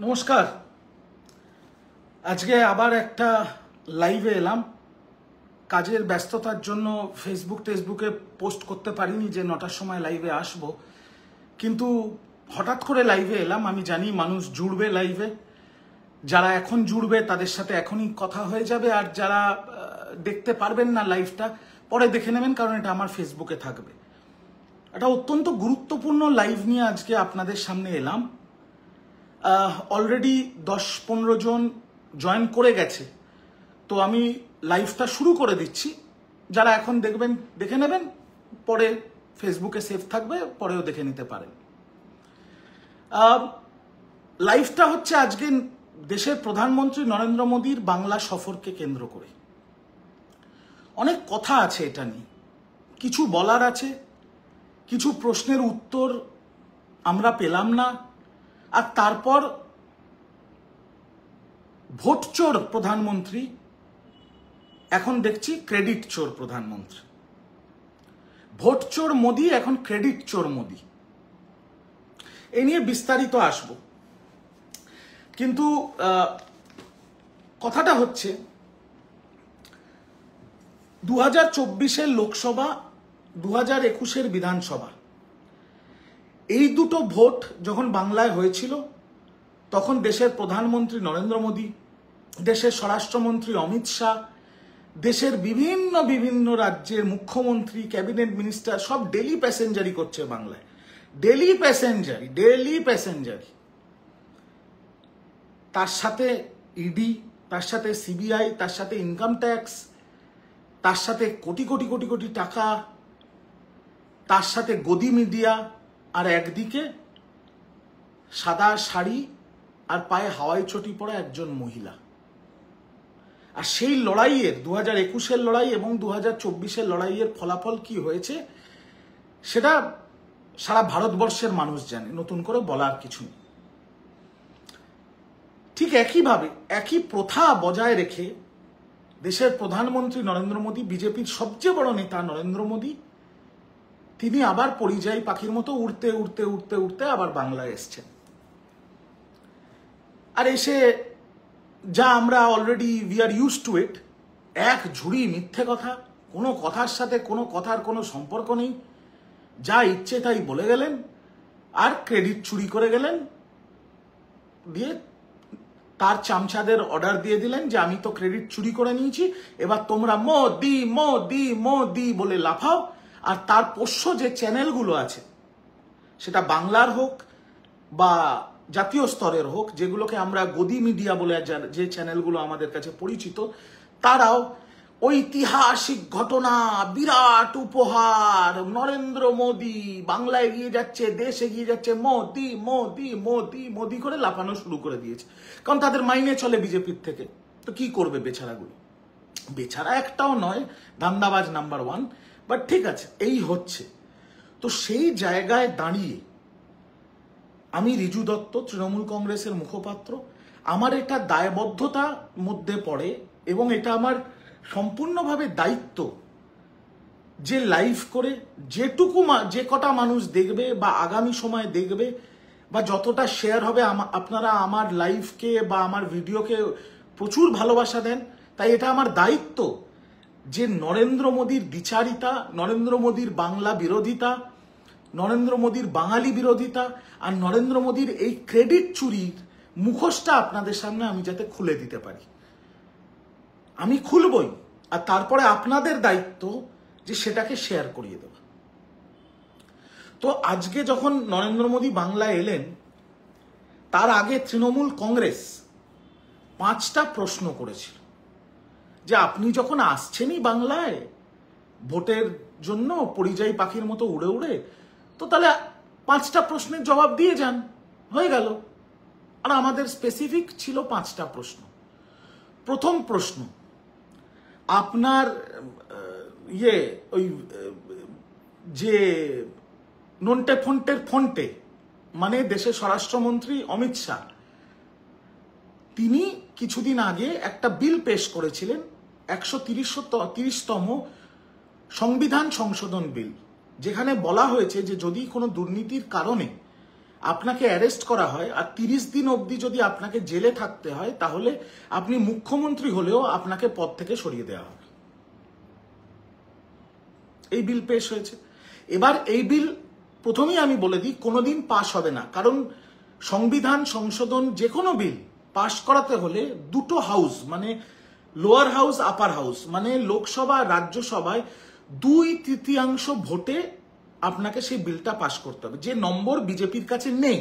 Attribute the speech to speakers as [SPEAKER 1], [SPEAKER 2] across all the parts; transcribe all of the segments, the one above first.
[SPEAKER 1] নমস্কার। আজকে আবার একটা লাইভে এলাম। কাজের ব্যস্ততার জন্য ফেসবুকে পোস্ট করতে পারিনি যে 9টার সময় লাইভে আসব, কিন্তু হঠাৎ করে লাইভে এলাম। আমি জানি মানুষ জুড়বে লাইভে, যারা এখন জুড়বে তাদের সাথে এখনই কথা হয়ে যাবে, আর যারা দেখতে পারবেন না লাইভটা পরে দেখে নেবেন, কারণ এটা আমার ফেসবুকে থাকবে। একটা অত্যন্ত গুরুত্বপূর্ণ লাইভ নিয়ে আজকে আপনাদের সামনে এলাম। অলরেডি 10-15 জন জয়েন করে গেছে, তো আমি লাইভটা শুরু করে দিচ্ছি। যারা এখন দেখবেন দেখে নেবেন, পরে ফেসবুকে সেভ থাকবে, পরেও দেখে নিতে পারেন। লাইভটা হচ্ছে আজকে দেশের প্রধানমন্ত্রী নরেন্দ্র মোদীর বাংলা সফরকে কেন্দ্র করে। অনেক কথা আছে এটা নিয়ে, কিছু বলার আছে, কিছু প্রশ্নের উত্তর আমরা পেলাম না, আর তারপর ভোট চোর প্রধানমন্ত্রী এখন দেখছি ক্রেডিট চোর প্রধানমন্ত্রী। ভোট চোর মোদি এখন ক্রেডিট চোর মোদি। এই নিয়ে বিস্তারিত আসব, কিন্তু কথাটা হচ্ছে 2024-এর লোকসভা, 2021-এর বিধানসভা, এই দুটো ভোট যখন বাংলায় হয়েছিল তখন দেশের প্রধানমন্ত্রী নরেন্দ্র মোদী, দেশের স্বরাষ্ট্রমন্ত্রী অমিত শাহ, দেশের বিভিন্ন রাজ্যের মুখ্যমন্ত্রী, ক্যাবিনেট মিনিস্টার সব ডেলি প্যাসেঞ্জারি করছে বাংলায়। ডেলি প্যাসেঞ্জারি। তার সাথে ইডি, তার সাথে সিবিআই, তার সাথে ইনকাম ট্যাক্স, তার সাথে কোটি কোটি টাকা, তার সাথে গদি মিডিয়া, আর একদিকে সাদা শাড়ি আর পায়ে হাওয়াই চটি পরা একজন মহিলা। আর সেই লড়াইয়ের 2021-এর লড়াই এবং 2024-এর লড়াইয়ের ফলাফল কি হয়েছে সেটা সারা ভারতবর্ষের মানুষ জানে, নতুন করে বলার কিছু নেই। ঠিক একইভাবে একই প্রথা বজায় রেখে দেশের প্রধানমন্ত্রী নরেন্দ্র মোদী, বিজেপির সবচেয়ে বড় নেতা নরেন্দ্র মোদী, তিনি আবার পরিযায়ী পাখির মতো উড়তে আবার বাংলায় এসছেন। আর এসে যা আমরা already we are use to it, এক ঝুড়ি মিথ্যে কথা, কোনো কথার সাথে কোনো কথার কোনো সম্পর্ক নেই, যা ইচ্ছে তাই বলে গেলেন, আর ক্রেডিট চুরি করে গেলেন, দিয়ে তার চামচাদের অর্ডার দিয়ে দিলেন যে আমি তো ক্রেডিট চুরি করে নিয়েছি, এবার তোমরা মোদি মোদি মোদি বলে লাফাও। আর তার পোষ্য যে চ্যানেলগুলো আছে, সেটা বাংলার হোক বা জাতীয় স্তরের হোক, যেগুলোকে আমরা গদি মিডিয়া বলে যে চ্যানেলগুলো আমাদের কাছে পরিচিত, তারাও ঐতিহাসিক ঘটনা, বিরাট উপহার, নরেন্দ্র মোদী বাংলা এগিয়ে যাচ্ছে, দেশ এগিয়ে যাচ্ছে, মোদি মোদি মোদি মোদি করে লাফানো শুরু করে দিয়েছে। কারণ তাদের মাইনে চলে বিজেপির থেকে, তো কি করবে বেচারাগুলো? বেচারা একটাও নয়, ধান্দাবাজ নাম্বার 1। বাট ঠিক আছে, এই হচ্ছে। তো সেই জায়গায় দাঁড়িয়ে আমি রিজু দত্ত, তৃণমূল কংগ্রেসের মুখপাত্র, আমার এটা দায়বদ্ধতার মধ্যে পড়ে এবং এটা আমার সম্পূর্ণভাবে দায়িত্ব যে লাইভ করে যে কটা মানুষ দেখবে বা আগামী সময়ে দেখবে বা যতটা শেয়ার হবে, আপনারা আমার লাইভকে বা আমার ভিডিওকে প্রচুর ভালোবাসা দেন। তাই এটা আমার দায়িত্ব যে নরেন্দ্র মোদীর দ্বিচারিতা, নরেন্দ্র মোদীর বাংলা বিরোধিতা, নরেন্দ্র মোদীর বাঙালি বিরোধিতা আর নরেন্দ্র মোদীর এই ক্রেডিট চুরির মুখোশটা আপনাদের সামনে আমি যাতে খুলে দিতে পারি। আমি খুলবই, আর তারপরে আপনাদের দায়িত্ব যে সেটাকে শেয়ার করিয়ে দেওয়া। তো আজকে যখন নরেন্দ্র মোদী বাংলায় এলেন, তার আগে তৃণমূল কংগ্রেস 5টা প্রশ্ন করেছিল যে আপনি যখন আসছেনই বাংলায় ভোটের জন্য পরিযায়ী পাখির মতো উড়ে তো তাহলে 5টা প্রশ্নের জবাব দিয়ে যান, হয়ে গেল। আর আমাদের স্পেসিফিক ছিল 5টা প্রশ্ন। প্রথম প্রশ্ন, আপনার ওই যে নন্টে ফন্টে মানে দেশের স্বরাষ্ট্রমন্ত্রী অমিত শাহ, তিনি কিছুদিন আগে একটা বিল পেশ করেছিলেন, 130তম সংবিধান সংশোধন বিল, যেখানে বলা হয়েছে যে যদি কোনো দুর্নীতির কারণে আপনাকে অ্যারেস্ট করা হয় আর 30 দিন অবধি যদি আপনাকে জেলে থাকতে হয়, তাহলে আপনি মুখ্যমন্ত্রী হলেও আপনাকে পদ থেকে সরিয়ে দেওয়া হবে। এই বিল পেশ হয়েছে। এবার এই বিল প্রথমেই আমি বলে দিই কোনোদিন পাশ হবে না, কারণ সংবিধান সংশোধন যে কোনো বিল পাশ করাতে হলে দুটো হাউস, মানে লোয়ার হাউস আপার হাউস, মানে লোকসভা রাজ্যসভায় 2/3 ভোটে আপনাকে সেই বিলটা পাশ করতে হবে, যে নম্বর বিজেপির কাছে নেই।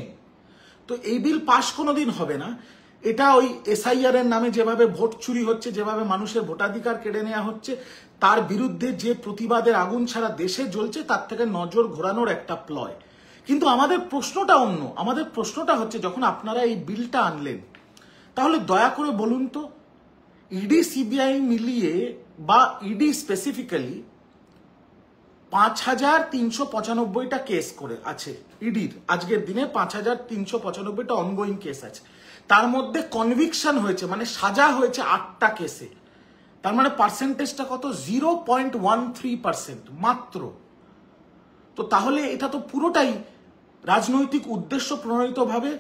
[SPEAKER 1] তো এই বিল পাশ কোনোদিন হবে না। এটা ওই এসআইআর এর নামে যেভাবে ভোট চুরি হচ্ছে, যেভাবে মানুষের ভোটাধিকার কেড়ে নেওয়া হচ্ছে, তার বিরুদ্ধে যে প্রতিবাদের আগুন ছাড়া দেশে জ্বলছে, তার থেকে নজর ঘোরানোর একটা প্লয়। কিন্তু আমাদের প্রশ্নটা অন্য। আমাদের প্রশ্নটা হচ্ছে, যখন আপনারা এই বিলটা আনলেন, তাহলে দয়া করে বলুন তো, ইডি সিবিআই মিলিয়ে বা ইডি স্পেসিফিক্যালি 5395টা কেস করে আছে। ইডির আজকের দিনে 5395টা অনগোয়িং কেস আছে। তার মধ্যে কনভিকশন হয়েছে, মানে সাজা হয়েছে 8টা কেসে। তার মানে পার্সেন্টেজটা কত? 0.13% মাত্র। তো তাহলে এটা তো পুরোটাই রাজনৈতিক উদ্দেশ্য প্রণোদিতভাবে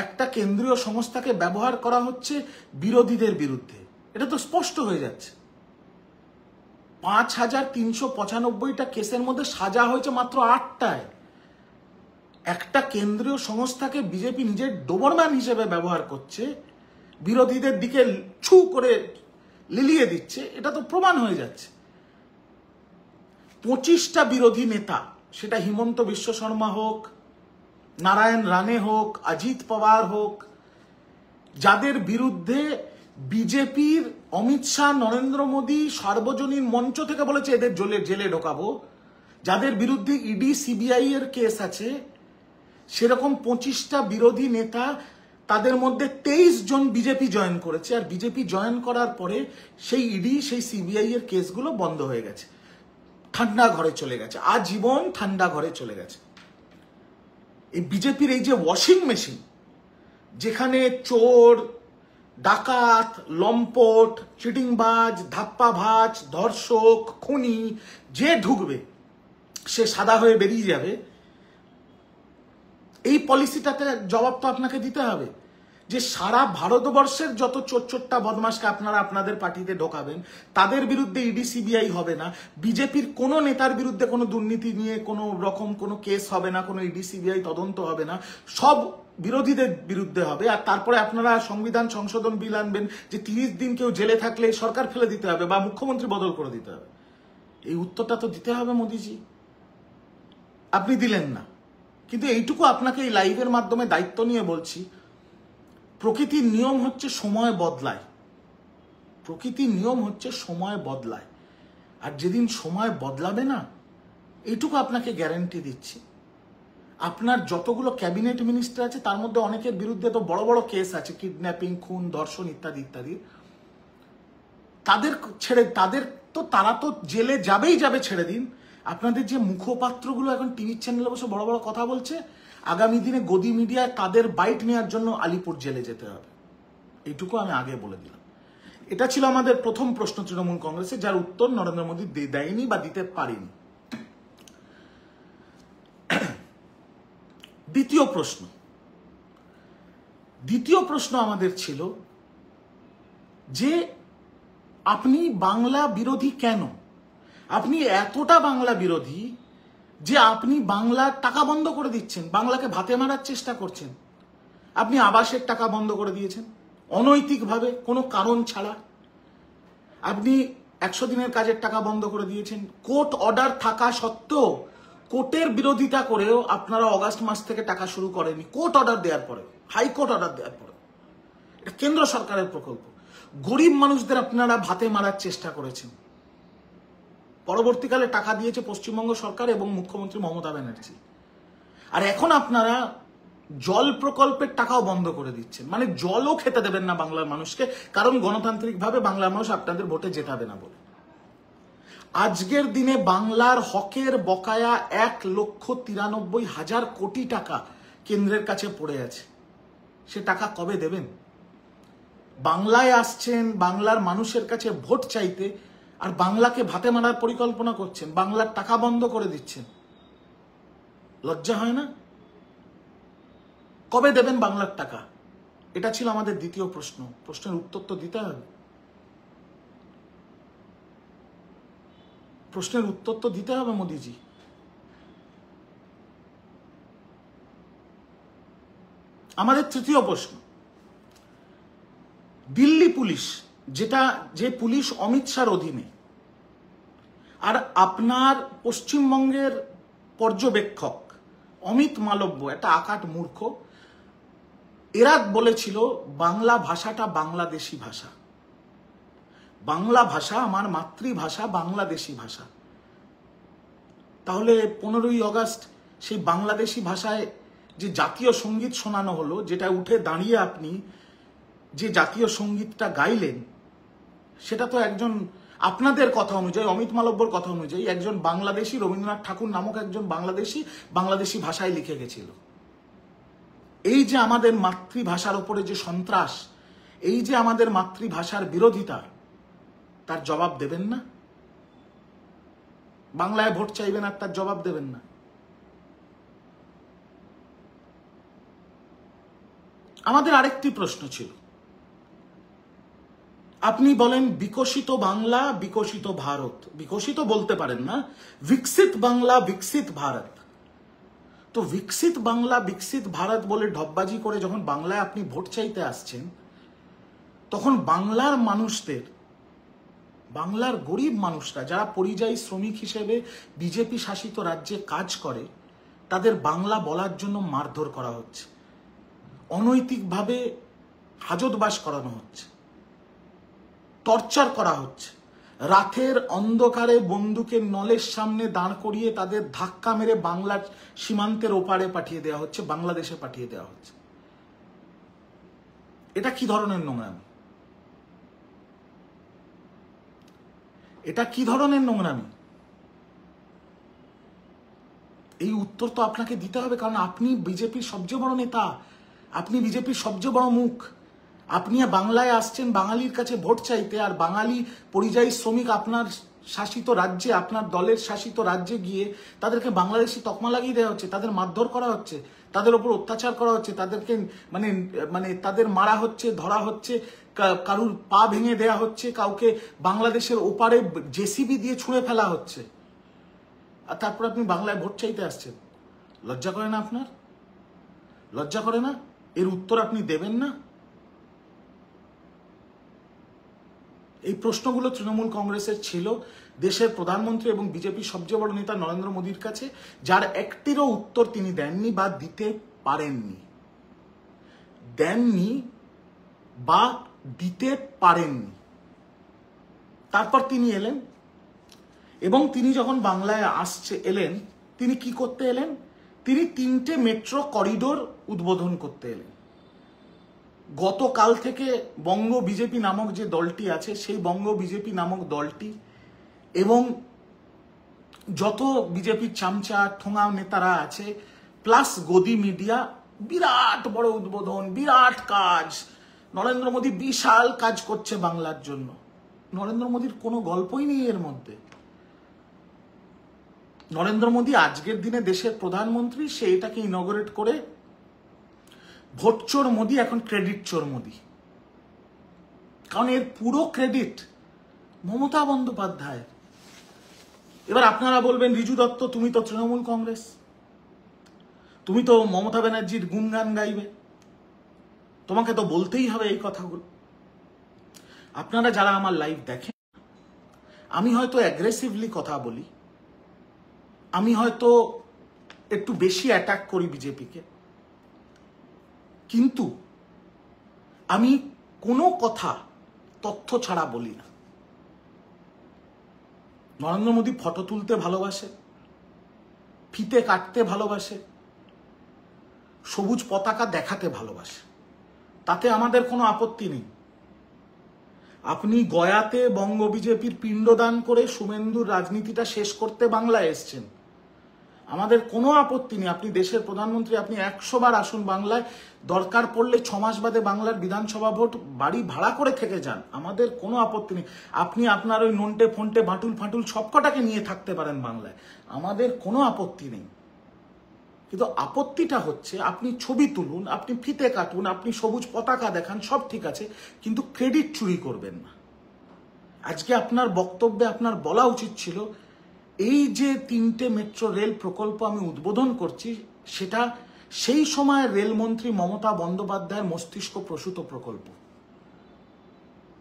[SPEAKER 1] একটা কেন্দ্রীয় সংস্থাকে ব্যবহার করা হচ্ছে বিরোধীদের বিরুদ্ধে। এটা তো স্পষ্ট হয়ে যাচ্ছে। 5395টা কেসের মধ্যে সাজা হয়েছে মাত্র 8টায়। একটা কেন্দ্রীয় সংস্থাকে বিজেপি নিজের ডোবরম্যান হিসেবে ব্যবহার করছে, বিরোধীদের দিকে ছু করে লিলিয়ে দিচ্ছে, এটা তো প্রমাণ হয়ে যাচ্ছে। 25টা বিরোধী নেতা, সেটা হিমন্ত বিশ্ব শর্মা হোক, নারায়ণ রানে হোক, অজিত পাওয়ার হোক, যাদের বিরুদ্ধে বিজেপির অমিত শাহ, নরেন্দ্র মোদী সার্বজনীন মঞ্চ থেকে বলেছে এদের জেলে ঢোকাবো, যাদের বিরুদ্ধে ইডি সিবিআই এর কেস আছে, সেরকম 25টা বিরোধী নেতা, তাদের মধ্যে 23 জন বিজেপি জয়েন করেছে। আর বিজেপি জয়েন করার পরে সেই ইডি, সেই সিবিআই এর কেসগুলো বন্ধ হয়ে গেছে, ঠান্ডা ঘরে চলে গেছে, আজীবন ঠান্ডা ঘরে চলে গেছে। এই বিজেপির এই যে ওয়াশিং মেশিন, যেখানে চোর, ডাকাত, লম্পট, চিটিংবাজ, ধাপ্পাভাজ, ধর্ষক, খুনি যে ঢুকবে সে সাদা হয়ে বেরিয়ে যাবে, এই পলিসিটাতে জবাব তো আপনাকে দিতে হবে। যে সারা ভারতবর্ষের যত চোরচোট্টা বদমাশকে আপনারা আপনাদের পার্টিতে ঢোকাবেন, তাদের বিরুদ্ধে ইডি সিবিআই হবে না, বিজেপির কোনো নেতার বিরুদ্ধে কোনো দুর্নীতি নিয়ে কোনো রকম কোনো কেস হবে না, কোনো ইডি সিবিআই তদন্ত হবে না, সব বিরোধীদের বিরুদ্ধে হবে। আর তারপরে আপনারা সংবিধান সংশোধন বিল আনবেন যে 30 দিন কেউ জেলে থাকলে সরকার ফেলে দিতে হবে বা মুখ্যমন্ত্রী বদল করে দিতে হবে। এই উত্তরটা তো দিতে হবে মোদিজি, আপনি দিলেন না। কিন্তু এইটুকু আপনাকে এই লাইভের মাধ্যমে দায়িত্ব নিয়ে বলছি, প্রকৃতির নিয়ম হচ্ছে সময় বদলায়। প্রকৃতির নিয়ম হচ্ছে সময় বদলায়। আর যেদিন সময় বদলাবে না, এইটুকু আপনাকে গ্যারান্টি দিচ্ছি, আপনার যতগুলো ক্যাবিনেট মিনিস্টার আছে তার মধ্যে অনেকের বিরুদ্ধে তো বড় বড় কেস আছে, কিডন্যাপিং, খুন, ধর্ষণ ইত্যাদি ইত্যাদি। তাদের তো তারা তো জেলে যাবেই যাবে, ছেড়ে দিন। আপনাদের যে মুখপাত্রগুলো এখন টিভি চ্যানেলে বসে বড় বড় কথা বলছে, আগামী দিনে গদি মিডিয়ায় তাদের বাইট নেওয়ার জন্য আলিপুর জেলে যেতে হবে। এইটুকু আমি আগে বলে দিলাম। এটা ছিল আমাদের প্রথম প্রশ্ন তৃণমূল কংগ্রেসে, যার উত্তর নরেন্দ্র মোদী দেয়নি বা দিতে পারেনি। দ্বিতীয় প্রশ্ন আমাদের ছিল যে আপনি বাংলা বিরোধী কেন? আপনি এতটা বাংলা বিরোধী যে আপনি বাংলার টাকা বন্ধ করে দিচ্ছেন, বাংলাকে ভাতে মারার চেষ্টা করছেন। আপনি আবাসের টাকা বন্ধ করে দিয়েছেন অনৈতিকভাবে, কোনো কারণ ছাড়া। আপনি 100 দিনের কাজের টাকা বন্ধ করে দিয়েছেন। কোর্ট অর্ডার থাকা সত্ত্বেও, কোর্টের বিরোধিতা করেও আপনারা অগাস্ট মাস থেকে টাকা শুরু করেনি, কোর্ট অর্ডার দেওয়ার পরে, হাইকোর্ট অর্ডার দেওয়ার পরে। এটা কেন্দ্র সরকারের প্রকল্প। গরিব মানুষদের আপনারা ভাতে মারার চেষ্টা করেছেন। পরবর্তীকালে টাকা দিয়েছে পশ্চিমবঙ্গ সরকার এবং মুখ্যমন্ত্রী মমতা ব্যানার্জি। আর এখন আপনারা জল প্রকল্পের টাকাও বন্ধ করে দিচ্ছেন, মানে জলও খেতে দেবেন না বাংলার মানুষকে, কারণ গণতান্ত্রিকভাবে বাংলার মানুষ আপনাদের ভোটে জেতাবে না বলে। আজকের দিনে বাংলার হকের বকায়া 1,93,000 কোটি টাকা কেন্দ্রের কাছে পড়ে আছে। সে টাকা কবে দেবেন? বাংলায় আসছেন বাংলার মানুষের কাছে ভোট চাইতে, আর বাংলাকে ভাতে মারার পরিকল্পনা করছেন, বাংলার টাকা বন্ধ করে দিচ্ছেন। লজ্জা হয় না? কবে দেবেন বাংলার টাকা? এটা ছিল আমাদের দ্বিতীয় প্রশ্ন। প্রশ্নের উত্তর তো দিতে হবে, প্রশ্নের উত্তর তো দিতে হবে মোদিজি। আমাদের তৃতীয় প্রশ্ন, দিল্লি পুলিশ, যে পুলিশ অমিত শাহর অধীনে, আর আপনার পশ্চিমবঙ্গের পর্যবেক্ষক অমিত মালব্য একটা আকাট মূর্খ, এরা বলেছিল বাংলা ভাষাটা বাংলাদেশি ভাষা, বাংলা ভাষা আমার মাতৃভাষা, বাংলাদেশি ভাষা। তাহলে 15ই আগস্ট সেই বাংলাদেশি ভাষায় যে জাতীয় সঙ্গীত শোনানো হলো, যেটা উঠে দাঁড়িয়ে আপনি যে জাতীয় সঙ্গীতটা গাইলেন, সেটা তো একজন, আপনাদের কথা অনুযায়ী, অমিত মালব্যর কথা অনুযায়ী, একজন বাংলাদেশি, রবীন্দ্রনাথ ঠাকুর নামক একজন বাংলাদেশি ভাষায় লিখে গেছিল। এই যে আমাদের মাতৃভাষার উপরে যে সন্ত্রাস, এই যে আমাদের মাতৃভাষার বিরোধিতা, তার জবাব দেবেন না? বাংলায় ভোট চাইবেন আর তার জবাব দেবেন না? আমাদের আরেকটি প্রশ্ন ছিল, আপনি বলেন বিকশিত বাংলা, বিকশিত ভারত, বিকশিত বলতে পারেন না, বিকশিত বাংলা, বিকশিত ভারত। তো বিকশিত বাংলা, বিকশিত ভারত বলে ঢপবাজি করে যখন বাংলায় আপনি ভোট চাইতে আসছেন, তখন বাংলার মানুষদের, বাংলার গরিব মানুষরা যারা পরিযায়ী শ্রমিক হিসেবে বিজেপি শাসিত রাজ্যে কাজ করে, তাদের বাংলা বলার জন্য মারধর করা হচ্ছে, অনৈতিকভাবে হাজতবাস করানো হচ্ছে, টর্চার করা হচ্ছে, রাতের অন্ধকারে বন্দুকের নলের সামনে দাঁড় করিয়ে তাদের ধাক্কা মেরে বাংলার সীমান্তের ওপারে পাঠিয়ে দেওয়া হচ্ছে, বাংলাদেশে পাঠিয়ে দেওয়া হচ্ছে। এটা কি ধরনের নোংরামি? এটা কি ধরনের নোংরামি? এই উত্তর তো আপনাকে দিতে হবে, কারণ আপনি বিজেপির সবচেয়ে বড় নেতা, আপনি বিজেপির সবচেয়ে বড় মুখ। আপনি বাংলায় আসছেন বাঙালির কাছে ভোট চাইতে, আর বাঙালি পরিযায়ী শ্রমিক আপনার শাসিত রাজ্যে, আপনার দলের শাসিত রাজ্যে গিয়ে তাদেরকে বাংলাদেশি তকমা লাগিয়ে দেওয়া হচ্ছে, তাদের মারধর করা হচ্ছে, তাদের উপর অত্যাচার করা হচ্ছে, তাদেরকে মানে তাদের মারা হচ্ছে, ধরা হচ্ছে, কারুর পা ভেঙে দেয়া হচ্ছে, কাউকে বাংলাদেশের ওপারে জেসিবি দিয়ে ছুঁড়ে ফেলা হচ্ছে, আর তারপর আপনি বাংলায় ভোট চাইতে আসছেন। লজ্জা করে না আপনার? লজ্জা করে না? এর উত্তর আপনি দেবেন না? এই প্রশ্নগুলো তৃণমূল কংগ্রেসের ছিল দেশের প্রধানমন্ত্রী এবং বিজেপির সবচেয়ে বড় নেতা নরেন্দ্র মোদীর কাছে, যার একটিরও উত্তর তিনি দেননি বা দিতে পারেননি, বা দিতে পারেননি। তারপর তিনি এলেন, এবং তিনি যখন বাংলায় এলেন, তিনি কি করতে এলেন? তিনি 3টে মেট্রো করিডোর উদ্বোধন করতে এলেন। গতকাল থেকে বঙ্গ বিজেপি নামক যে দলটি আছে, সেই বঙ্গ বিজেপি নামক দলটি এবং যত বিজেপির চামচা ঠোঙা নেতারা আছে, প্লাস গদি মিডিয়া, বিরাট বড় উদ্বোধন, বিরাট কাজ, নরেন্দ্র মোদী বিশাল কাজ করছে বাংলার জন্য। নরেন্দ্র মোদীর কোনো গল্পই নেই এর মধ্যে। নরেন্দ্র মোদী আজকের দিনে দেশের প্রধানমন্ত্রী, সে এটাকে ইনগরেট করে ভোট চোর মোদী এখন ক্রেডিট চোর মোদী, কারণ এর পুরো ক্রেডিট মমতা বন্দ্যোপাধ্যায়। এবার আপনারা বলবেন, রিজু দত্ত তুমি তো তৃণমূল কংগ্রেস, তুমি তো মমতা ব্যানার্জির গুণগান গাইবে, তোমাকে তো বলতেই হবে এই কথাগুলো। আপনারা যারা আমার লাইভ দেখেন, আমি হয়তো অ্যাগ্রেসিভলি কথা বলি, আমি হয়তো একটু বেশি অ্যাটাক করি বিজেপিকে, কিন্তু আমি কোনো কথা তথ্য ছাড়া বলি না। নরেন্দ্র মোদী ফটো তুলতে ভালোবাসে, ফিতে কাটতে ভালোবাসে, সবুজ পতাকা দেখাতে ভালোবাসে, তাতে আমাদের কোনো আপত্তি নেই। আপনি গয়াতে বঙ্গ বিজেপির পিণ্ডদান করে শুভেন্দুর রাজনীতিটা শেষ করতে বাংলায় এসছেন, আমাদের কোনো আপত্তি নেই। আপনি দেশের প্রধানমন্ত্রী, আপনি 100 বার আসুন বাংলায়, দরকার পড়লে 6 মাস বাদে বাংলার বিধানসভা ভোট বাড়ি ভাড়া করে থেকে যান, আমাদের কোনো আপত্তি নেই। আপনি আপনার ওই নন্টে ফন্টে বাটুল ফাটুল সবকটাকে নিয়ে থাকতে পারেন বাংলায়, আমাদের কোনো আপত্তি নেই। কিন্তু আপত্তিটা হচ্ছে আপনি ছবি তুলুন, আপনি ফিতে কাটুন, আপনি সবুজ পতাকা দেখান, সব ঠিক আছে, কিন্তু ক্রেডিট চুরি করবেন না। আজকে আপনার বক্তব্যে আপনার বলা উচিত ছিল এই যে 3টে মেট্রো রেল প্রকল্প আমি উদ্বোধন করছি সেটা সেই সময় রেলমন্ত্রী মমতা বন্দ্যোপাধ্যায়ের মস্তিষ্ক প্রসূত প্রকল্প।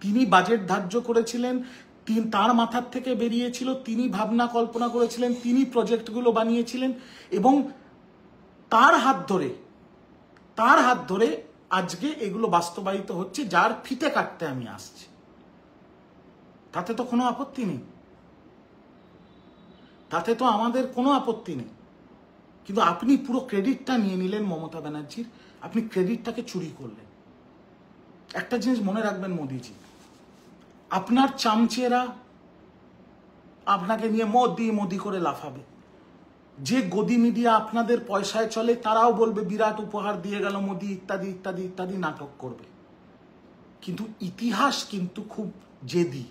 [SPEAKER 1] তিনি বাজেট ধার্য করেছিলেন, তার মাথার থেকে বেরিয়েছিল, তিনি ভাবনা কল্পনা করেছিলেন, তিনি প্রজেক্টগুলো বানিয়েছিলেন এবং তার হাত ধরে আজকে এগুলো বাস্তবায়িত হচ্ছে, যার ফিতে কাটতে আমি আসছি। তাতে তো কোনো আপত্তি নেই, তাতে তো আমাদের কোনো আপত্তি নেই। কিন্তু আপনি পুরো ক্রেডিটটা নিয়ে নিলেন মমতা ব্যানার্জির, আপনি ক্রেডিটটাকে চুরি করলেন। একটা জিনিস মনে রাখবেন মোদিজি, আপনার চামচেরা আপনাকে নিয়ে মোদি করে লাফাবে। যে গদি মিডিয়া আপনাদের পয়সায় চলে তারাও বলবে বিরাট উপহার দিয়ে গেল মোদি, ইত্যাদি ইত্যাদি ইত্যাদি নাটক করবে। কিন্তু ইতিহাস কিন্তু খুব জেদি,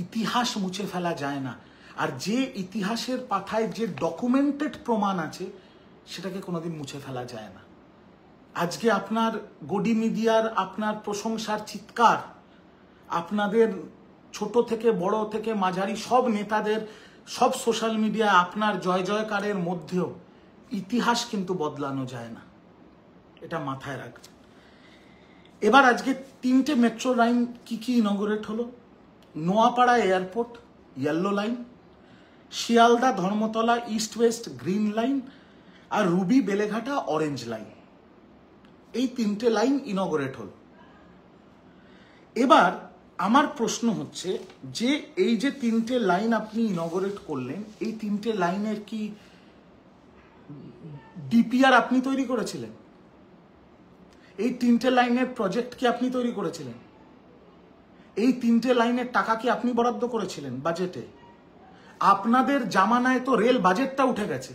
[SPEAKER 1] ইতিহাস মুছে ফেলা যায় না। আর যে ইতিহাসের পাতায় যে ডকুমেন্টেড প্রমাণ আছে সেটাকে কোনোদিন মুছে ফেলা যায় না। আজকে আপনার গদি মিডিয়ার আপনার প্রশংসার চিৎকার, আপনাদের ছোট থেকে বড় থেকে মাঝারি সব নেতাদের সব সোশ্যাল মিডিয়া আপনার জয় জয়কারের মধ্যেও ইতিহাস কিন্তু বদলানো যায় না, এটা মাথায় রাখবেন। এবার আজকে 3টে মেট্রো লাইন কি কি ইনগরেট হলো? Noapara airport yellow line, Sealdah Dharmatala east west green line, আর রুবি বেলেঘাটা অরেঞ্জ লাইন। এই 3টে লাইন ইনগরেট হলো। এবার আমার প্রশ্ন হচ্ছে যে এই যে 3টে লাইন আপনি ইনগরেট করলেন, এই 3টে লাইনের কি ডিপিআর আপনি তৈরি করেছিলেন? এই 3টে লাইনের প্রজেক্ট কি আপনি তৈরি করেছিলেন? এই 3টে লাইনের টাকা কি আপনি বরাদ্দ করেছিলেন বাজেটে? আপনাদের জামানায় তো রেল বাজেটটা উঠে গেছে।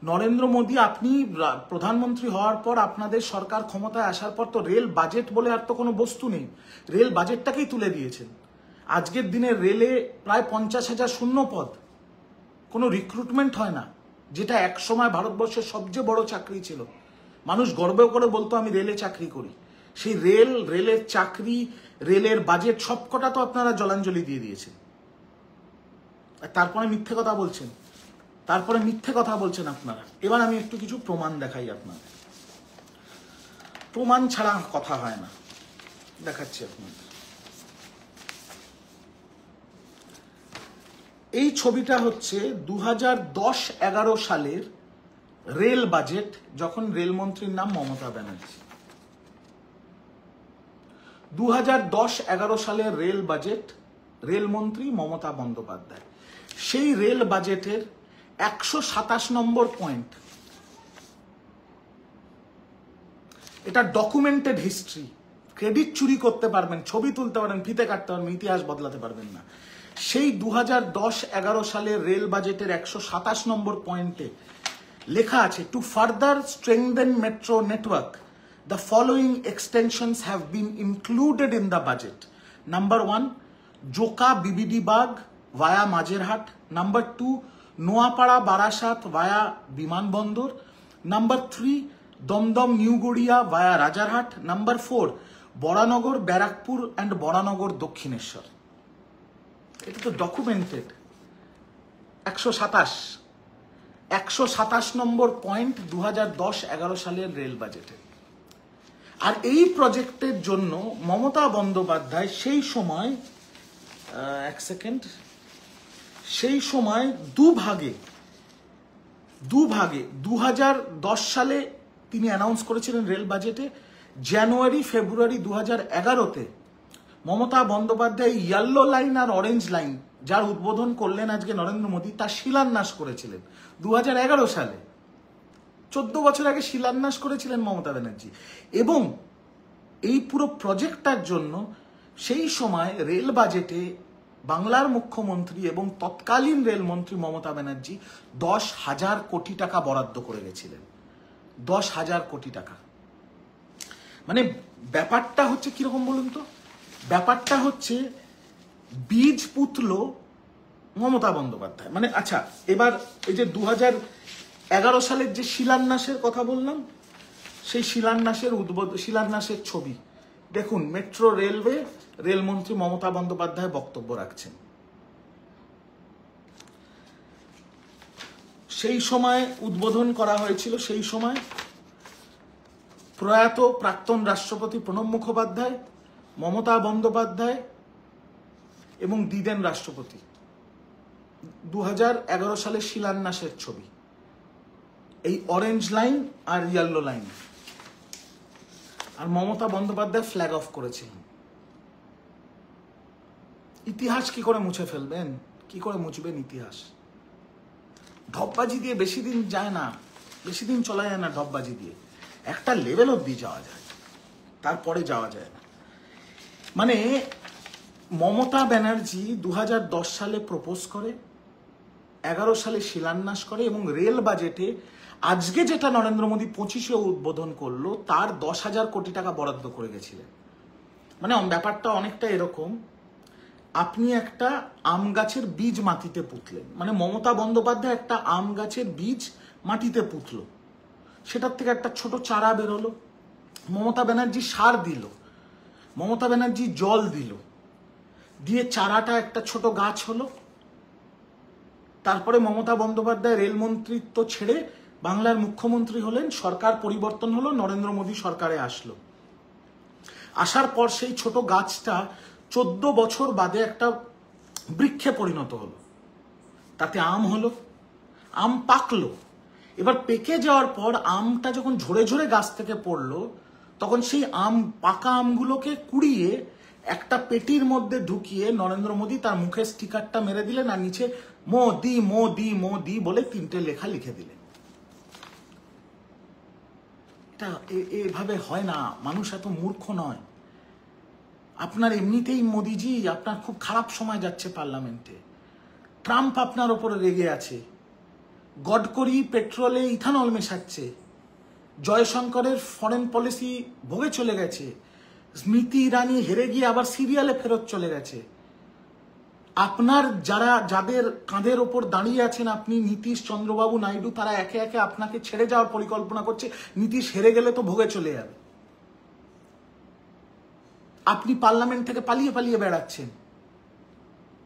[SPEAKER 1] নরেন্দ্র মোদী আপনি প্রধানমন্ত্রী হওয়ার পর, আপনাদের সরকার ক্ষমতায় আসার পর তো রেল বাজেট বলে আর তো কোনো বস্তু নেই, রেল বাজেটটাকেই তুলে দিয়েছেন। আজকের দিনে রেলে প্রায় 50,000 শূন্য পদ, কোনো রিক্রুটমেন্ট হয় না, যেটা একসময় ভারতবর্ষের সবচেয়ে বড় চাকরি ছিল। মানুষ গর্ব করে বলতো আমি রেলে চাকরি করি। সেই রেলের চাকরি, রেলের বাজেট সবকটা তো আপনারা জলাঞ্জলি দিয়ে দিয়েছেন। আর তারপরে মিথ্যে কথা বলছেন আপনারা। এবার আমি একটু কিছু প্রমাণ দেখাই আপনাদের। প্রমাণ ছাড়া কথা হয় না, দেখাচ্ছি আপনাদের। এই ছবিটা হচ্ছে 2010-11 সালের রেল বাজেট, যখন রেলমন্ত্রীর নাম মমতা ব্যানার্জি। 2010-11 সালের রেল বাজেট, রেলমন্ত্রী মমতা বন্দ্যোপাধ্যায়। সেই রেল বাজেটের 127 নম্বর পয়েন্ট, এটা ডকুমেন্টেড হিস্ট্রি। ক্রেডিট চুরি করতে পারবেন, ছবি তুলতে পারবেন, ফিতে কাটতে পারবেন, ইতিহাস বদলাতে পারবেন না। সেই 2010-11 সালের রেল বাজেটের 127 নম্বর পয়েন্টে লেখা আছে, two further strengthen metro network the following extensions have been included in the budget. Number 1, Joka BBD Bagh via Majerhat. Number 2, Noapada Barasat via Biman Bondor. Number 3, Domdom New Godia via Rajarhat. Number 4, Boranogor Barakpur and Boranogor Dokhineshwar. এটা তো documented. 127 নম্বর point 2010-11 সালের rail বাজেটে। আর এই প্রজেক্টের জন্য মমতা বন্দ্যোপাধ্যায় সেই সময় দুভাগে 2010 সালে তিনি অ্যানাউন্স করেছিলেন রেল বাজেটে। জানুয়ারি ফেব্রুয়ারি 2011-তে মমতা বন্দ্যোপাধ্যায় ইয়েলো লাইন আর অরেঞ্জ লাইন, যার উদ্বোধন করলেন আজকে নরেন্দ্র মোদী, তার শিলান্যাস করেছিলেন 2011 সালে। 14 বছর আগে শিলান্যাস করেছিলেন মমতা ব্যানার্জি। এবং এই পুরো প্রজেক্টটার জন্য সেই সময় রেল বাজেটে বাংলার মুখ্যমন্ত্রী এবং তৎকালীন রেলমন্ত্রী মমতা ব্যানার্জি 10,000 কোটি টাকা বরাদ্দ করে গেছিলেন। 10,000 কোটি টাকা। মানে ব্যাপারটা হচ্ছে কিরকম বলুন তো? ব্যাপারটা হচ্ছে বীজ পুতল মমতা বন্দ্যোপাধ্যায়। মানে আচ্ছা, এবার এই যে 11 সালের যে শিলান্যাসের কথা বললাম, সেই শিলান্যাসের ছবি দেখুন। মেট্রো রেলওয়ে রেলমন্ত্রী মমতা বন্দ্যোপাধ্যায় বক্তব্য রাখছেন। সেই সময় উদ্বোধন করা হয়েছিল, সেই সময় প্রয়াত প্রাক্তন রাষ্ট্রপতি প্রণব মুখোপাধ্যায়, মমতা বন্দ্যোপাধ্যায় এবং দিদেন রাষ্ট্রপতি। 2011 সালের শিলান্যাসের ছবি, এই অরেঞ্জ লাইন আর ইয়েলো লাইন। আর মমতা বন্দ্যোপাধ্যায় ফ্ল্যাগ অফ করেছিলেন। ইতিহাস কি করে মুছে ফেলবেন? কি করে মুছবেন ইতিহাস? ঢপবাজি দিয়ে বেশি দিন যায় না, বেশি দিন চলা যায় না ঢপবাজি দিয়ে। একটা লেভেল অব্দি যাওয়া যায়, তারপরে যাওয়া যায় না। মানে মমতা ব্যানার্জি 2010 সালে প্রপোজ করে, 11 সালে শিলান্যাস করে এবং রেল বাজেটে আজকে যেটা নরেন্দ্র মোদী 25-এ উদ্বোধন করলো তার 10,000 কোটি টাকা বরাদ্দ করে গেছিলেন। মানে ব্যাপারটা অনেকটা এরকম, আপনি একটা আম গাছের বীজ মাটিতে পুঁতলেন। মানে মমতা বন্দ্যোপাধ্যায় একটা আম গাছের বীজ মাটিতে পুঁতল, সেটার থেকে একটা ছোট চারা বেরোলো। মমতা ব্যানার্জি সার দিল, মমতা ব্যানার্জি জল দিল, দিয়ে চারাটা একটা ছোট গাছ হলো। তারপরে মমতা বন্দ্যোপাধ্যায় রেলমন্ত্রিত্ব ছেড়ে বাংলার মুখ্যমন্ত্রী হলেন, সরকার পরিবর্তন হলো, নরেন্দ্র মোদী সরকারে আসলো। আসার পর সেই ছোট গাছটা 14 বছর বাদে একটা বৃক্ষে পরিণত হলো, তাতে আম হলো, আম পাকলো। এবার পেকে যাওয়ার পর আমটা যখন ঝরে ঝরে গাছ থেকে পড়লো, তখন সেই পাকা আমগুলোকে কুড়িয়ে একটা পেটির মধ্যে ঢুকিয়ে নরেন্দ্র মোদী তার মুখে স্টিকারটা মেরে দিলেন আর নিচে মোদি মোদি মোদি বলে 3টে লেখা লিখে দিলেন। এটা এভাবে হয় না, মানুষ এত মূর্খ নয়। আপনার এমনিতেই মোদিজি, আপনার খুব খারাপ সময় যাচ্ছে পার্লামেন্টে। ট্রাম্প আপনার ওপরে রেগে আছে, গডকরি পেট্রোলে ইথানল মেশাচ্ছে, জয়শঙ্করের ফরেন পলিসি ভোগে চলে গেছে, স্মৃতি ইরানি হেরে গিয়ে আবার সিরিয়ালে ফেরত চলে গেছে। আপনার যাদের কাঁধের ওপর দাঁড়িয়ে আছেন আপনি, নীতিশ, চন্দ্রবাবু নাইডু, তারা একে একে আপনাকে ছেড়ে যাওয়ার পরিকল্পনা করছে। নীতিশ হেরে গেলে তো ভোগে চলে যাবে। আপনি পার্লামেন্ট থেকে পালিয়ে পালিয়ে বেড়াচ্ছেন,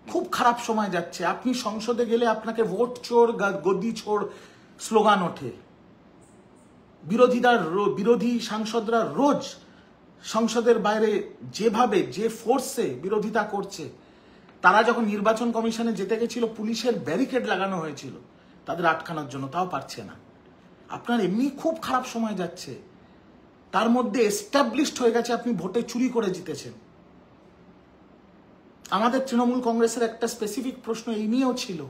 [SPEAKER 1] খুব খারাপ সময় যাচ্ছে। আপনি সংসদে গেলে আপনাকে ভোট চোর গদি চোর স্লোগান ওঠে। বিরোধী সাংসদরা রোজ সংসদের বাইরে যেভাবে যে ফোর্সে বিরোধিতা করছে, তারা যখন নির্বাচন কমিশনে যেতে গেছিল পুলিশের ব্যারিকেড লাগানো হয়েছিল তাদের আটকানোর জন্য, তাও পারছে না। আপনার এমনি খুব খারাপ সময় যাচ্ছে, তার মধ্যে এস্টাবলিশড হয়ে গেছে আপনি ভোটে চুরি করে জিতেছেন। আমাদের তৃণমূল কংগ্রেসের একটা স্পেসিফিক প্রশ্ন এই নিয়েও ছিল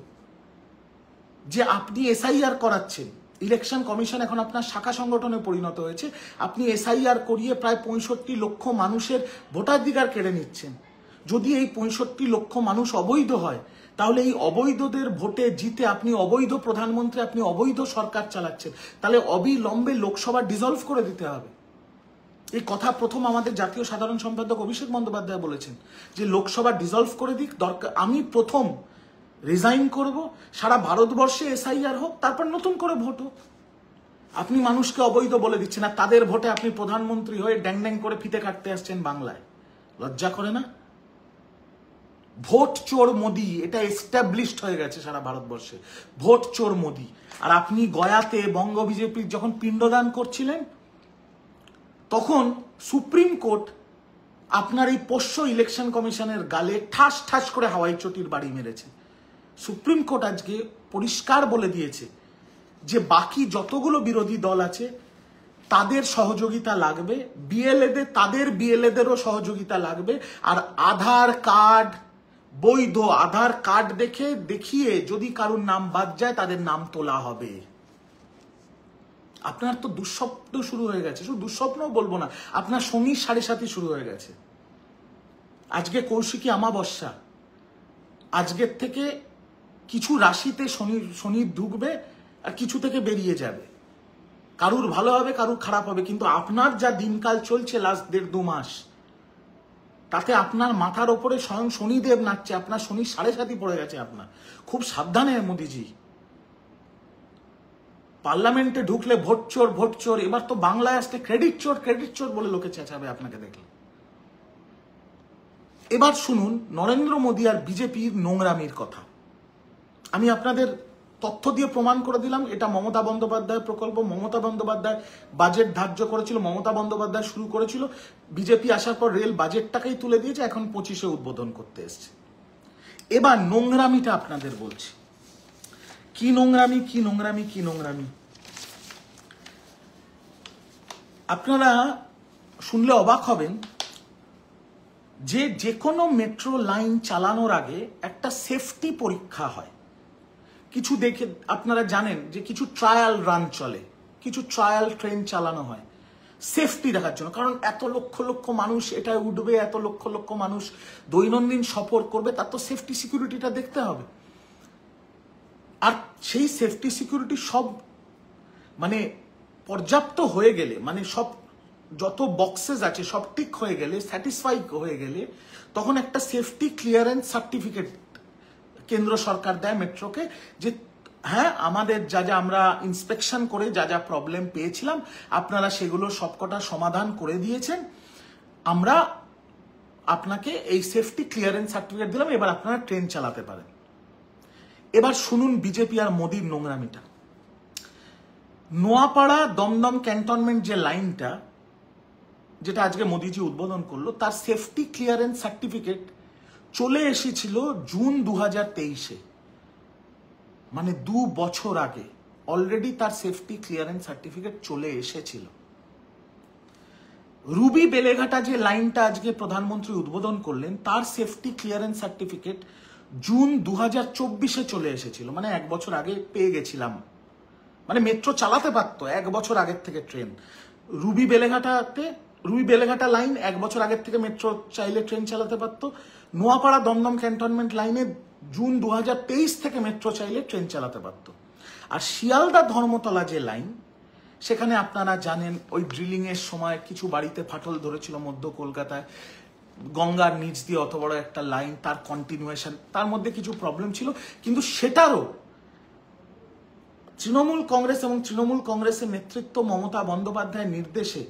[SPEAKER 1] যে আপনি এসআইআর করাচ্ছেন, ইলেকশন কমিশন এখন আপনার শাখা সংগঠনে পরিণত হয়েছে, আপনি এসআইআর করিয়ে প্রায় 65 লক্ষ মানুষের ভোটাধিকার কেড়ে নিচ্ছেন। যদি এই 65 লক্ষ মানুষ অবৈধ হয়, তাহলে এই অবৈধদের ভোটে জিতে আপনি অবৈধ প্রধানমন্ত্রী, আপনি অবৈধ সরকার চালাচ্ছেন। তাহলে অবিলম্বে লোকসভা ডিসলভ করে দিতে হবে। এই কথা প্রথম আমাদের জাতীয় সাধারণ সম্পাদক অভিষেক বন্দ্যোপাধ্যায় বলেছেন যে লোকসভা ডিসলভ করে দিক, দরকার আমি প্রথম রিজাইন করব, সারা ভারতবর্ষে এসআইআর হোক, তারপর নতুন করে ভোট হোক। আপনি মানুষকে অবৈধ বলে দিচ্ছেন আর তাদের ভোটে আপনি প্রধানমন্ত্রী হয়ে ড্যাং ড্যাং করে ফিতে কাটতে আসছেন বাংলায়। লজ্জা করে না? ভোট চোর মোদি, এটা এস্টাবলিশড হয়ে গেছে সারা ভারতবর্ষে, ভোট চোর মোদি। আর আপনি গয়াতে বঙ্গ বিজেপির যখন পিণ্ডদান করছিলেন, তখন সুপ্রিম কোর্ট আপনার এই পোষ্য ইলেকশন কমিশনের গালে ঠাস ঠাস করে হাওয়াই চটির বাড়ি মেরেছে। সুপ্রিম কোর্ট আজকে পরিষ্কার বলে দিয়েছে যে বাকি যতগুলো বিরোধী দল আছে তাদের সহযোগিতা লাগবে, তাদের বিএলএদেরও সহযোগিতা লাগবে। আর আধার কার্ড, বৈধ আধার কার্ড দেখিয়ে যদি কারোর নাম বাদ যায় তাদের নাম তোলা হবে। আপনার তো দুঃস্বপ্ন শুরু হয়ে গেছে, শুধু দুঃস্বপ্নও বলবো না, আপনার শনির 7.5 শুরু হয়ে গেছে। আজকে কৌশিকী অমাবস্যা, আজকের থেকে কিছু রাশিতে শনি ঢুকবে আর কিছু থেকে বেরিয়ে যাবে। কারুর ভালো হবে, কারুর খারাপ হবে, কিন্তু আপনার যা দিনকাল চলছে লাস্ট 1.5-2 মাস, তাতে আপনার মাথার ওপরে স্বয়ং শনিদেব নাচছে। আপনার শনির 7.5 পড়ে গেছে। আপনার খুব সাবধানে মোদিজি। পার্লামেন্টে ঢুকলে ভোট চোর ভোট চোর, এবার তো বাংলায় আসলে ক্রেডিট চোর বলে লোকে চেঁচাবে আপনাকে দেখলে। এবার শুনুন নরেন্দ্র মোদী আর বিজেপির নোংরামির কথা। আমি আপনাদের তথ্য দিয়ে প্রমাণ করে দিলাম এটা মমতা বন্দ্যোপাধ্যায়ের প্রকল্প। মমতা বন্দ্যোপাধ্যায় বাজেট ধার্য করেছিল, মমতা বন্দ্যোপাধ্যায় শুরু করেছিল, বিজেপি আসার পর রেল বাজেটটাকেই তুলে দিয়েছে, এখন 25-এ উদ্বোধন করতে এসছে। এবার নোংরামিটা আপনাদের বলছি, কি নোংরামি। আপনারা শুনলে অবাক হবেন যে কোনো মেট্রো লাইন চালানোর আগে একটা সেফটি পরীক্ষা হয়। কিছু দেখে আপনারা জানেন যে কিছু ট্রায়াল রান চলে, কিছু ট্রায়াল ট্রেন চালানো হয় সেফটি দেখার জন্য। কারণ এত লক্ষ লক্ষ মানুষ এটায় উঠবে, এত লক্ষ লক্ষ মানুষ দৈনন্দিন সফর করবে, তার তো সেফটি সিকিউরিটিটা দেখতে হবে। আর সেই সেফটি সিকিউরিটি সব মানে পর্যাপ্ত হয়ে গেলে, মানে সব যত বক্সেস আছে সব ঠিক হয়ে গেলে, স্যাটিসফাই হয়ে গেলে, তখন একটা সেফটি ক্লিয়ারেন্স সার্টিফিকেট কেন্দ্র সরকার দেয় মেট্রোকে, যে হ্যাঁ আমাদের যা আমরা ইন্সপেকশন করে যা প্রবলেম পেয়েছিলাম আপনারা সেগুলো সবকটা সমাধান করে দিয়েছেন, আমরা আপনাকে এই সেফটি ক্লিয়ারেন্স সার্টিফিকেট দিলাম, এবার আপনারা ট্রেন চালাতে পারেন। এবার শুনুন বিজেপি আর মোদির নোংরামিটা। নোয়াপাড়া দমদম ক্যান্টনমেন্ট যে লাইনটা, যেটা আজকে মোদিজি উদ্বোধন করলো, তার সেফটি ক্লিয়ারেন্স সার্টিফিকেট চলে এসেছিল জুন 2023-এ, মানে 2 বছর আগে অলরেডি তার সেফটি ক্লিয়ারেন্স সার্টিফিকেট চলে এসেছিল। রুবি বেলেঘাটা যে লাইনটা আজকে প্রধানমন্ত্রী উদ্বোধন করলেন, তার সেফটি ক্লিয়ারেন্স সার্টিফিকেট জুন 2024-এ চলে এসেছিল, মানে 1 বছর আগে পেয়ে গেছিলাম, মানে মেট্রো চালাতে পারতো 1 বছর আগের থেকে ট্রেন। রুবি বেলেঘাটা লাইন 1 বছর আগের থেকে মেট্রো চাইলে ট্রেন চালাতে পারতো। নোয়াপাড়া দমদম ক্যান্টনমেন্ট লাইনে জুন 2023 থেকে মেট্রো চাইলে ট্রেন চালাতে পারতো। আর শিয়ালদা ধর্মতলা যে লাইন, সেখানে আপনারা জানেন ওই ড্রিলিং এর সময় কিছু বাড়িতে ফাটল ধরেছিল মধ্য কলকাতায়, গঙ্গার নিচ দিয়ে অত বড় একটা লাইন, তার কন্টিনিউয়েশন, তার মধ্যে কিছু প্রবলেম ছিল, কিন্তু সেটারও তৃণমূল কংগ্রেস এবং তৃণমূল কংগ্রেসের নেতৃত্ব মমতা বন্দ্যোপাধ্যায়ের নির্দেশে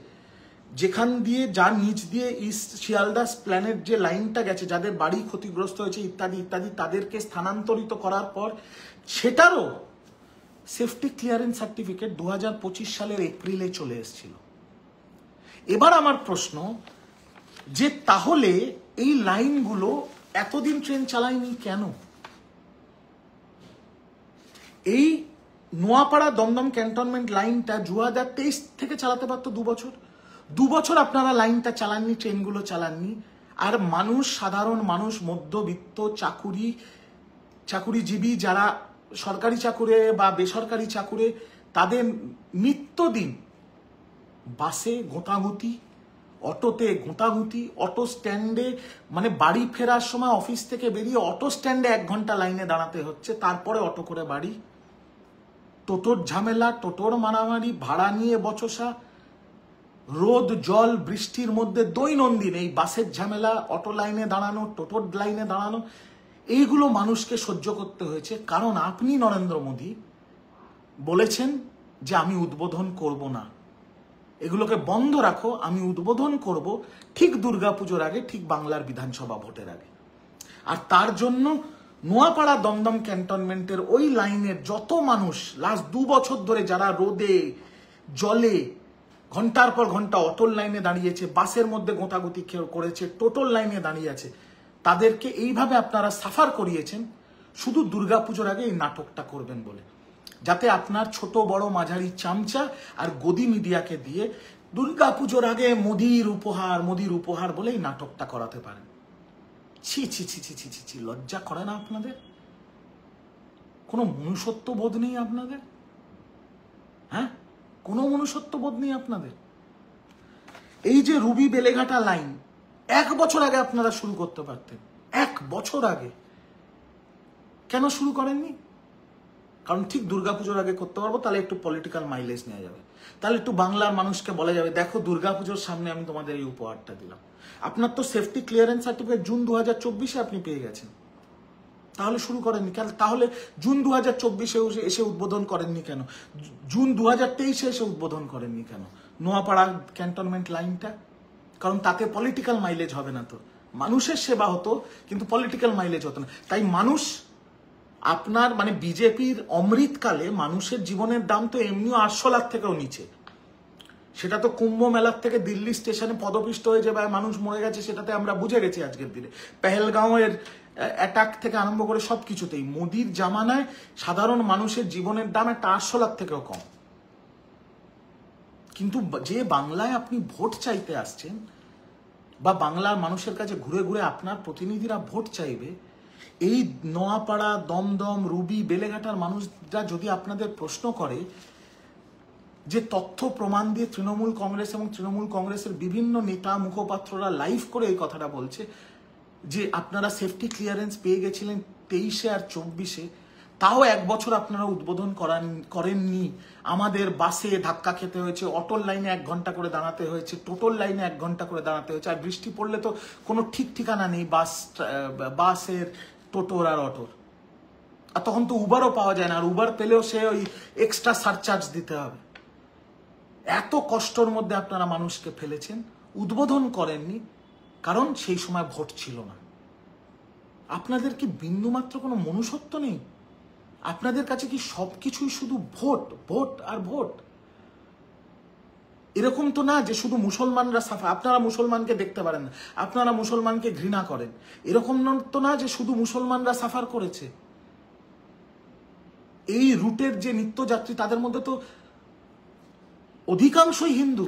[SPEAKER 1] যেখান দিয়ে যার নিচ দিয়ে ইস্ট শিয়ালদা প্ল্যানের যে লাইনটা গেছে, যাদের বাড়ি ক্ষতিগ্রস্ত হয়েছে ইত্যাদি ইত্যাদি, তাদেরকে স্থানান্তরিত করার পর সেটারও সেফটি ক্লিয়ারেন্স সার্টিফিকেট 2025 সালের এপ্রিলে চলে এসেছিল। এবার আমার প্রশ্ন যে তাহলে এই লাইনগুলো এতদিন ট্রেন চালায়নি কেন? এই নোয়াপাড়া দমদম ক্যান্টনমেন্ট লাইনটা 2023 থেকে চালাতে পারতো 2 বছর। 2 বছর আপনারা লাইনটা চালাননি, ট্রেনগুলো চালাননি। আর মানুষ, সাধারণ মানুষ, মধ্যবিত্ত, চাকুরিজীবী যারা সরকারি চাকুরে বা বেসরকারি চাকুরে, তাদের নিত্যদিন বাসে গোঁতাগুতি, অটোতে গোঁতাগুতি, অটো স্ট্যান্ডে, মানে বাড়ি ফেরার সময় অফিস থেকে বেরিয়ে অটো স্ট্যান্ডে 1 ঘন্টা লাইনে দাঁড়াতে হচ্ছে, তারপরে অটো করে বাড়ি, টোটোর ঝামেলা, টোটোর মারামারি, ভাড়া নিয়ে বচসা, রোদ জল বৃষ্টির মধ্যে দৈনন্দিন এই বাসের ঝামেলা, অটো লাইনে দাঁড়ানো, টোটোর লাইনে দাঁড়ানো, এইগুলো মানুষকে সহ্য করতে হয়েছে। কারণ আপনি নরেন্দ্র মোদী বলেছেন যে আমি উদ্বোধন করব না, এগুলোকে বন্ধ রাখো, আমি উদ্বোধন করব ঠিক দুর্গাপুজোর আগে, ঠিক বাংলার বিধানসভা ভোটের আগে। আর তার জন্য নোয়াপাড়া দমদম ক্যান্টনমেন্টের ওই লাইনের যত মানুষ লাস্ট 2 বছর ধরে যারা রোদে জলে ঘন্টার পর ঘন্টা অটোর লাইনে দাঁড়িয়েছে, বাসের মধ্যে গোঁতাগুতি করেছে, টোটোর লাইনে দাঁড়িয়ে আছে, তাদেরকে এইভাবে আপনারা সাফার করিয়েছেন শুধু দুর্গাপুজোর আগে এই নাটকটা করবেন বলে, যাতে আপনার ছোট বড় মাঝারি চামচা আর গদি মিডিয়াকে দিয়ে দুর্গাপুজোর আগে মোদির উপহার বলে এই নাটকটা করাতে পারেন। ছি ছি ছি ছি ছি ছি ছি, লজ্জা করে না আপনাদের? কোনো মনুষ্যত্ব বোধ নেই আপনাদের? হ্যাঁ, কোনো মনুষ্যত্ব বোধ নেই আপনাদের? এই যে রুবি বেলেঘাটা লাইন 1 বছর আগে আপনারা শুরু করতে পারতেন, 1 বছর আগে। কেন শুরু করেননি? কারণ ঠিক দুর্গাপুজোর আগে করতে পারবো, তাহলে একটু পলিটিক্যাল মাইলেজ নেওয়া যাবে, তাহলে একটু বাংলার মানুষকে বলা যাবে দেখো দুর্গাপুজোর সামনে আমি তোমাদের এই উপহারটা দিলাম। আপনার তো সেফটি ক্লিয়ারেন্স সার্টিফিকেট জুন 2024-এ আপনি পেয়ে গেছেন, তাহলে শুরু করেননি কেন? তাহলে জুন 2024-এ এসে উদ্বোধন করেননি কেন? জুন 2023-এ এসে উদ্বোধন করেননি কেন নোয়াপাড়া ক্যান্টনমেন্ট লাইনটা? কারণ তাতে পলিটিক্যাল মাইলেজ হবে না, তো মানুষের সেবা হতো কিন্তু পলিটিক্যাল মাইলেজ হতো না। তাই মানুষ আপনার মানে বিজেপির অমৃতকালে মানুষের জীবনের দাম তো এমনিও 800 লাখ থেকেও নিচে। সেটা তো কুম্ভ মেলার থেকে দিল্লি স্টেশনে পদপিষ্ট হয়ে যে মানুষ মরে গেছে সেটাতে আমরা বুঝে গেছি আজকের দিনে। পেহেলগাঁওয়ের অ্যাটাক থেকে আরম্ভ করে সব কিছুতেই মোদির জামানায় সাধারণ মানুষের জীবনের দাম একটা 800 লাখ থেকেও কম। কিন্তু যে বাংলায় আপনি ভোট চাইতে আসছেন বা বাংলার মানুষের কাছে ঘুরে ঘুরে আপনার প্রতিনিধিরা ভোট চাইবে, এই নোয়াপাড়া, দমদম, রুবি, বেলেঘাটার মানুষরা যদি আপনাদের প্রশ্ন করে যে তথ্য প্রমাণ দিয়ে তৃণমূল কংগ্রেস এবং তৃণমূল কংগ্রেসের বিভিন্ন নেতা মুখপাত্ররা লাইভ করে এই কথাটা বলছে যে আপনারা সেফটি ক্লিয়ারেন্স পেয়ে গেছিলেন 23-এ আর 24-এ, তাও 1 বছর আপনারা উদ্বোধন করেননি। আমাদের বাসে ধাক্কা খেতে হয়েছে, অটোর লাইনে 1 ঘন্টা করে দাঁড়াতে হয়েছে, টোটোর লাইনে 1 ঘন্টা করে দাঁড়াতে হয়েছে। আর বৃষ্টি পড়লে তো কোনো ঠিক ঠিকানা নেই বাসের, টোটোর আর অটোর। আর তখন তো উবারও পাওয়া যায় না, আর উবার পেলেও সে ওই এক্সট্রা সারচার্জ দিতে হবে। এত কষ্টর মধ্যে আপনারা মানুষকে ফেলেছেন, উদ্বোধন করেননি কারণ সেই সময় ভোট ছিল না। আপনাদের কি বিন্দুমাত্র কোনো মনুষ্যত্ব নেই? আপনাদের কাছে কি সবকিছুই শুধু ভোট, ভোট আর ভোট? এরকম তো না যে শুধু মুসলমানরা সাফার, আপনারা মুসলমানকে দেখতে পারেন না, আপনারা মুসলমানকে ঘৃণা করেন। এরকম তো না যে শুধু মুসলমানরা সাফার করেছে। এই রুটের যে নিত্যযাত্রী তাদের মধ্যে তো অধিকাংশই হিন্দু,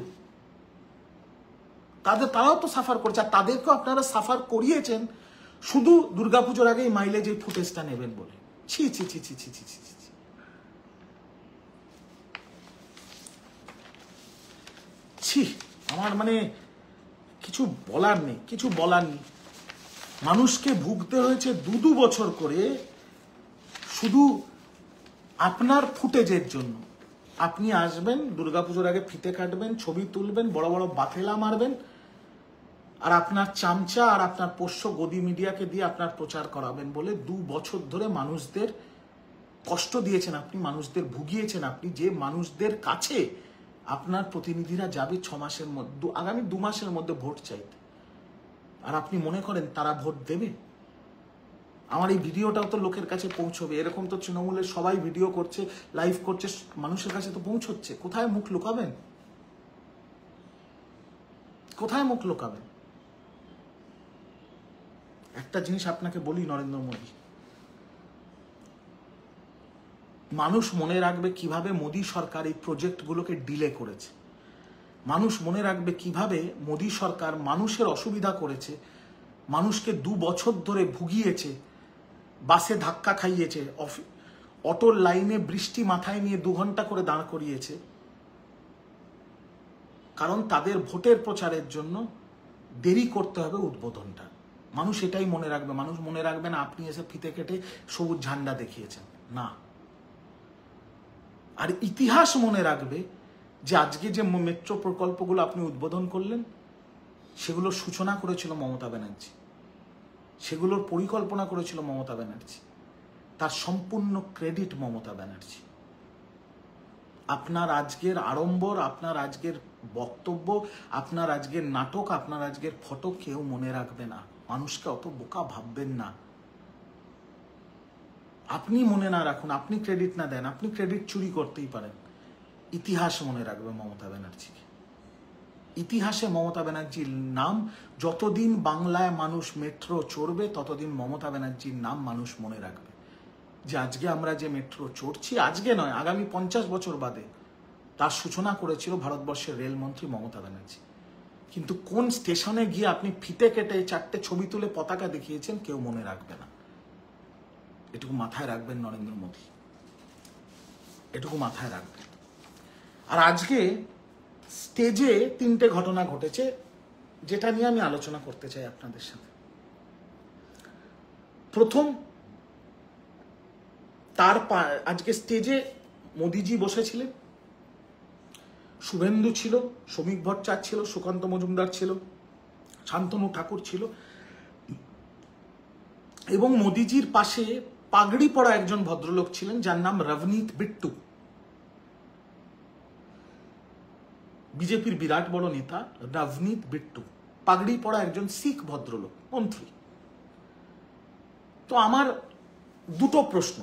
[SPEAKER 1] তারাও তো সাফার করছে। আর তাদেরকেও আপনারা সাফার করিয়েছেন শুধু দুর্গাপুজোর আগে মাইলেজ এই ফুটেজটা নেবেন বলে। ছি ছি ছি ছি ছি ছি ছি ছি। ছি, আমার মানে কিছু বলার নেই, কিছু বলার নেই। মানুষকে ভুগতে হয়েছে 2 বছর করে শুধু আপনার ফুটেজের জন্য। আপনি আসবেন দুর্গাপুজোর আগে, ফিতে কাটবেন, ছবি তুলবেন, বড় বড় বাথেলা মারবেন, আর আপনার চামচা আর আপনার পোষ্য গদি মিডিয়াকে দিয়ে আপনার প্রচার করাবেন বলে 2 বছর ধরে মানুষদের কষ্ট দিয়েছেন আপনি, মানুষদের ভুগিয়েছেন আপনি। যে মানুষদের কাছে আপনার প্রতিনিধিরা যাবে 6 মাসের মধ্যে, আগামী 2 মাসের মধ্যে ভোট চাইতে, আর আপনি মনে করেন তারা ভোট দেবে? আমার এই ভিডিওটাও তো লোকের কাছে পৌঁছবে। এরকম তো তৃণমূলের সবাই ভিডিও করছে, লাইভ করছে, মানুষের কাছে তো পৌঁছচ্ছে। কোথায় মুখ লুকাবেন? কোথায় মুখ লুকাবেন? একটা জিনিস আপনাকে বলি, নরেন্দ্র মোদী, মানুষ মনে রাখবে কিভাবে মোদী সরকার এই প্রজেক্টগুলোকে ডিলে করেছে। মানুষ মনে রাখবে কিভাবে মোদী সরকার মানুষের অসুবিধা করেছে, মানুষকে 2 বছর ধরে ভুগিয়েছে, বাসে ধাক্কা খাইয়েছে, অটোর লাইনে বৃষ্টি মাথায় নিয়ে 2 ঘন্টা করে দাঁড় করিয়েছে, কারণ তাদের ভোটের প্রচারের জন্য দেরি করতে হবে উদ্বোধনটা। মানুষ এটাই মনে রাখবে। মানুষ মনে রাখবে না আপনি এসে ফিতে কেটে সবুজ ঝান্ডা দেখিয়েছেন, না। আর ইতিহাস মনে রাখবে যে আজকে যে মেট্রো প্রকল্পগুলো আপনি উদ্বোধন করলেন সেগুলোর সূচনা করেছিল মমতা ব্যানার্জি, সেগুলোর পরিকল্পনা করেছিল মমতা ব্যানার্জি, তার সম্পূর্ণ ক্রেডিট মমতা ব্যানার্জি। আপনার আজকের আড়ম্বর, আপনার আজকের বক্তব্য, আপনার আজকের নাটক, আপনার আজকের ফটো কেউ মনে রাখবে না। মানুষকে অত বোকা ভাববেন না। আপনি মনে না রাখুন, আপনি ক্রেডিট না দেন, আপনি ক্রেডিট চুরি করতেই পারেন। ইতিহাস মনে রাখবে মমতা ব্যানার্জিকে। ইতিহাসে মমতা ব্যানার্জির নাম, যতদিন বাংলায় মানুষ মেট্রো চড়বে ততদিন মমতা ব্যানার্জির নাম মানুষ মনে রাখবে। যে আজকে আমরা যে মেট্রো চড়ছি, আজকে নয়, আগামী 50 বছর বাদে, তার সূচনা করেছিল ভারতবর্ষের রেলমন্ত্রী মমতা ব্যানার্জি। কিন্তু কোন স্টেশনে গিয়ে আপনি ফিতে কেটে 4টে ছবি তুলে পতাকা দেখিয়েছেন কেউ মনে রাখবে না। এটুকু মাথায় রাখবেন নরেন্দ্র মোদী, এটুকু মাথায় রাখবেন। আর আজকে স্টেজে 3টে ঘটনা ঘটেছে যেটা নিয়ে আমি আলোচনা করতে চাই আপনাদের সাথে। প্রথম, আজকে স্টেজে মোদিজি বসেছিলেন, শুভেন্দু ছিল, শ্রমিক ভট্টাচার্য ছিল, সুকান্ত মজুমদার ছিল, শান্তনু ঠাকুর ছিল, এবং মোদিজির পাশে পাগড়ি পরা একজন ভদ্রলোক ছিলেন যার নাম রভনীত বিট্টু, বিজেপির বিরাট বড় নেতা রভনীত বিট্টু, পাগড়ি পরা একজন শিখ ভদ্রলোক, মন্ত্রী। তো আমার দুটো প্রশ্ন,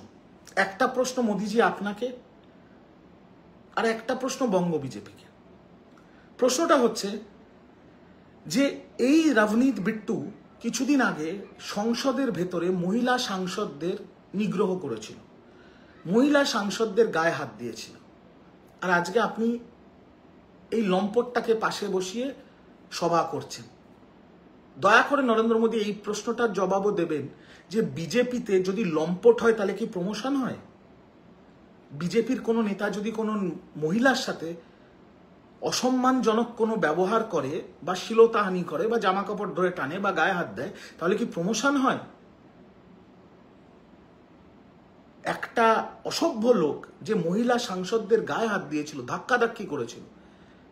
[SPEAKER 1] একটা প্রশ্ন মোদিজি আপনাকে, আর একটা প্রশ্ন বঙ্গ বিজেপিকে। প্রশ্নটা হচ্ছে যে এই রভনীত বিট্টু কিছুদিন আগে সংসদের ভেতরে মহিলা সাংসদদের নিগ্রহ করেছিল, মহিলা সাংসদদের গায়ে হাত দিয়েছিল, আর আজকে আপনি এই লম্পটটাকে পাশে বসিয়ে সভা করছেন। দয়া করে নরেন্দ্র মোদী এই প্রশ্নটার জবাবও দেবেন যে বিজেপিতে যদি লম্পট হয় তাহলে কি প্রমোশন হয়? বিজেপির কোনো নেতা যদি কোনো মহিলার সাথে অসম্মানজনক কোনো ব্যবহার করে বা শ্লীলতাহানি করে বা জামা কাপড় ধরে টানে বা গায়ে হাত দেয় তাহলে কি প্রমোশন হয়? একটা অসভ্য লোক যে মহিলা সাংসদদের গায়ে হাত দিয়েছিল, ধাক্কাধাক্কি করেছিল,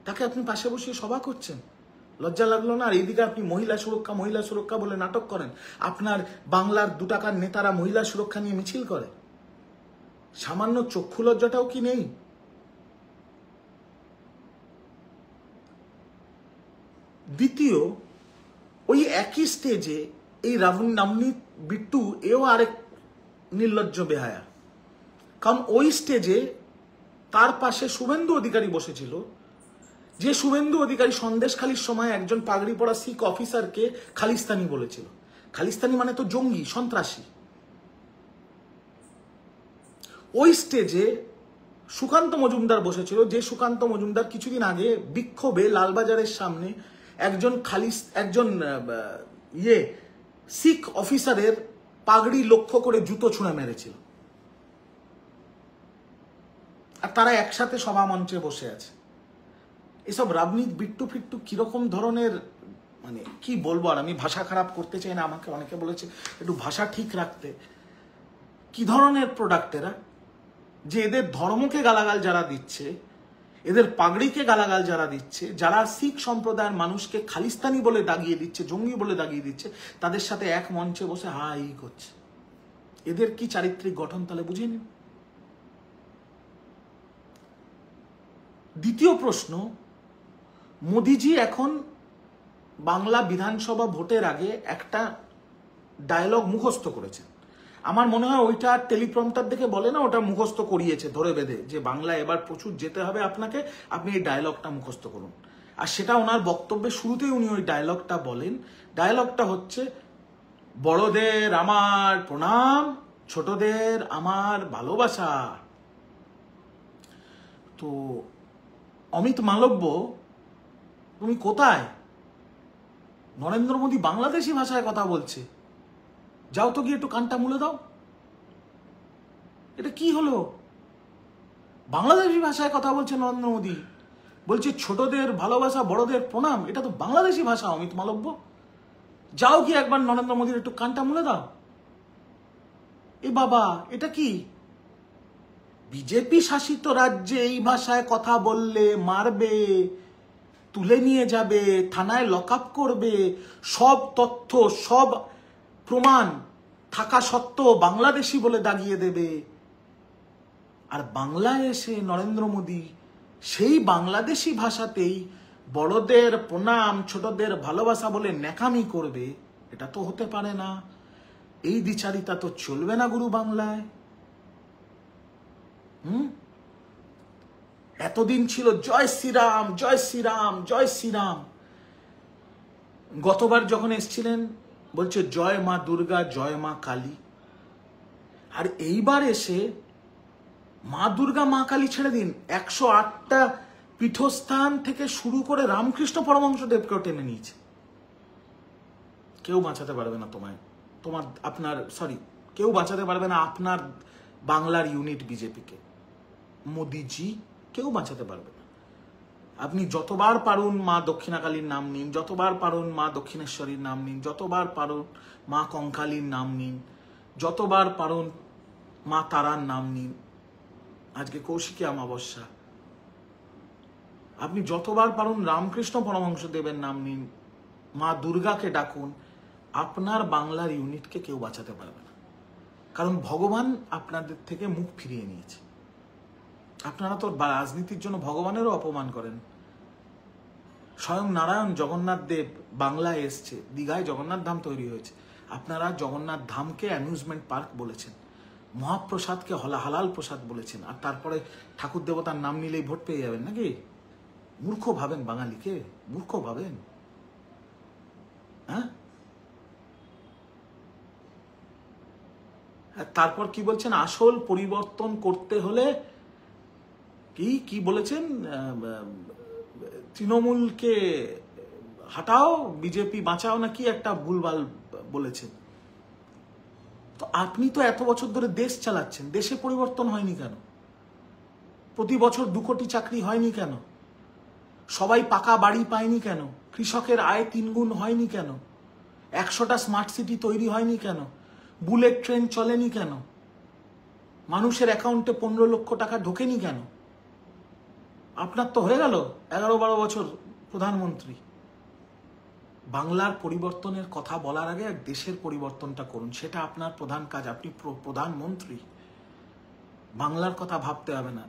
[SPEAKER 1] তাকে আপনি পাশে বসিয়ে সভা করছেন, লজ্জা লাগলো না? আর এইদিকে আপনি মহিলা সুরক্ষা বলে নাটক করেন, আপনার বাংলার 2 টাকার নেতারা মহিলা সুরক্ষা নিয়ে মিছিল করে, সামান্য চক্ষু লজ্জাটাও কি নেই? দ্বিতীয়, ওই একই স্টেজে এই রভনীত বিট্টু এও আরেক নির্লজ্জ বেহায়া, কারণ ওই স্টেজে তার পাশে শুভেন্দু অধিকারী বসেছিল, যে শুভেন্দু অধিকারী সন্দেশখালির সময় একজন পাগড়ি পরা শিখ অফিসারকে খালিস্তানি বলেছিল। খালিস্তানি মানে তো জঙ্গি, সন্ত্রাসী। ওই স্টেজে সুকান্ত মজুমদার বসেছিল, যে সুকান্ত মজুমদার কিছুদিন আগে বিক্ষোভে লালবাজারের সামনে একজন শিখ অফিসারের পাগড়ি লক্ষ্য করে জুতো ছুঁড়ে মেরেছিল, আর তারা একসাথে সভা মঞ্চে বসে আছে। এসব রভনীত বিট্টু ফিট্টু কিরকম ধরনের, মানে কি বলবো, আর আমি ভাষা খারাপ করতে চাই না, আমাকে অনেকে বলেছে একটু ভাষা ঠিক রাখতে। কি ধরনের প্রোডাক্ট এরা, যে এদের ধর্মকে গালাগাল যারা দিচ্ছে, এদের পাগড়িকে গালাগাল যারা দিচ্ছে, যারা শিখ সম্প্রদায়ের মানুষকে খালিস্তানি বলে দাগিয়ে দিচ্ছে, জঙ্গি বলে দাগিয়ে দিচ্ছে, তাদের সাথে এক মঞ্চে বসে হাই করছে। এদের কি চারিত্রিক গঠন তাহলে বুঝে নিন। দ্বিতীয় প্রশ্ন, মোদিজি এখন বাংলা বিধানসভা ভোটের আগে একটা ডায়লগ মুখস্থ করেছেন। আমার মনে হয় ওইটা টেলিপ্রম্পটার দেখে বলে না, ওটা মুখস্থ করিয়েছে ধরে বেঁধে, যে বাংলা এবার প্রচুর যেতে হবে আপনাকে, আপনি এই ডায়লগটা মুখস্থ করুন। আর সেটা ওনার বক্তব্যের শুরুতেই উনি ওই ডায়লগটা বলেন। ডায়লগটা হচ্ছে, বড়দের আমার প্রণাম, ছোটদের আমার ভালোবাসা। তো অমিত মালব্য, তুমি কোথায়? নরেন্দ্র মোদী বাংলাদেশি ভাষায় কথা বলছে, যাও তো গিয়ে একটু কানটা মুলে দাও। এটা কি হলো? বাংলাদেশি ভাষায় কথা বলছে নরেন্দ্র মোদী, বলছে ছোটদের ভালোবাসা, বড়দের প্রণাম। এটা তো বাংলাদেশি ভাষা অমিত মালব্য, যাও গিয়ে একবার নরেন্দ্র মোদীর একটু কানটা মুলে দাও। এ বাবা, এটা কি? বিজেপি শাসিত রাজ্যে এই ভাষায় কথা বললে মারবে, তুলে নিয়ে যাবে, থানায় লক আপ করবে, সব তথ্য সব প্রমাণ থাকা সত্ত্বেও বাংলাদেশি বলে দাগিয়ে দেবে। আর বাংলায় এসে নরেন্দ্র মোদী সেই বাংলাদেশি ভাষাতেই বড়দের প্রণাম, ছোটদের ভালোবাসা বলে ন্যাকামি করবে। এটা তো হতে পারে না, এই দ্বিচারিতা তো চলবে না গুরু বাংলায়। এতদিন ছিল জয় শ্রীরাম, জয় শ্রীরাম, জয় শ্রীরাম। গতবার যখন এসছিলেন বলছে জয় মা দুর্গা, জয় মা কালী। আর এইবার এসে মা দুর্গা, মা কালী ছেড়ে দিন, 108টা পীঠস্থান থেকে শুরু করে রামকৃষ্ণ পরমহংসদেবকেও টেনে নিয়েছে। কেউ বাঁচাতে পারবে না তোমায়, কেউ বাঁচাতে পারবে না আপনার বাংলার ইউনিট বিজেপিকে। মোদিজি কেউ বাঁচাতে পারবে না। আপনি যতবার পারুন মা দক্ষিণাকালীর নাম নিন, যতবার পারুন মা দক্ষিণেশ্বরীর নাম নিন, যতবার পারুন মা কঙ্কালীর নাম নিন, যতবার পারুন মা তারার নাম নিন। আজকে কৌশিকী অমাবস্যা, আপনি যতবার পারুন রামকৃষ্ণ পরমহংসদেবের নাম নিন, মা দুর্গাকে ডাকুন। আপনার বাংলার ইউনিটকে কেউ বাঁচাতে পারবে না, কারণ ভগবান আপনাদের থেকে মুখ ফিরিয়ে নিয়েছে। আপনারা তো রাজনীতির জন্য ভগবানেরও অপমান করেন। স্বয়ং নারায়ণ জগন্নাথ দেব বাংলায় এসছে, দীঘায় জগন্নাথ ধাম তৈরি হয়েছে, আপনারা জগন্নাথ ধামকে অ্যামিউজমেন্ট পার্ক বলেছেন, মহাপ্রসাদকে হালাল প্রসাদ বলেছেন, আর তারপরে ঠাকুর দেবতার নাম নিলেই ভোট পেয়ে যাবেন নাকি? মূর্খ ভাবেন বাঙালিকে, মূর্খ ভাবেন। হ্যাঁ, তারপর কি বলছেন, আসল পরিবর্তন করতে হলে কি বলেছেন, তৃণমূলকে হাটাও বিজেপি বাঁচাও, নাকি একটা ভুলভাল বলেছেন। তো আপনি তো এত বছর ধরে দেশ চালাচ্ছেন, দেশে পরিবর্তন হয়নি কেন? প্রতি বছর 2 কোটি চাকরি হয়নি কেন? সবাই পাকা বাড়ি পায়নি কেন? কৃষকের আয় 3 গুণ হয়নি কেন? 100টা স্মার্ট সিটি তৈরি হয়নি কেন? বুলেট ট্রেন চলেনি কেন? মানুষের অ্যাকাউন্টে 15 লক্ষ টাকা ঢোকেনি কেন? আপনার তো হয়ে গেল 11-12 বছর প্রধানমন্ত্রী। বাংলার পরিবর্তনের কথা বলার আগে দেশের পরিবর্তনটা করুন, সেটা আপনার প্রধান কাজ। আপনি প্রধানমন্ত্রী, বাংলার কথা ভাবতে হবে না।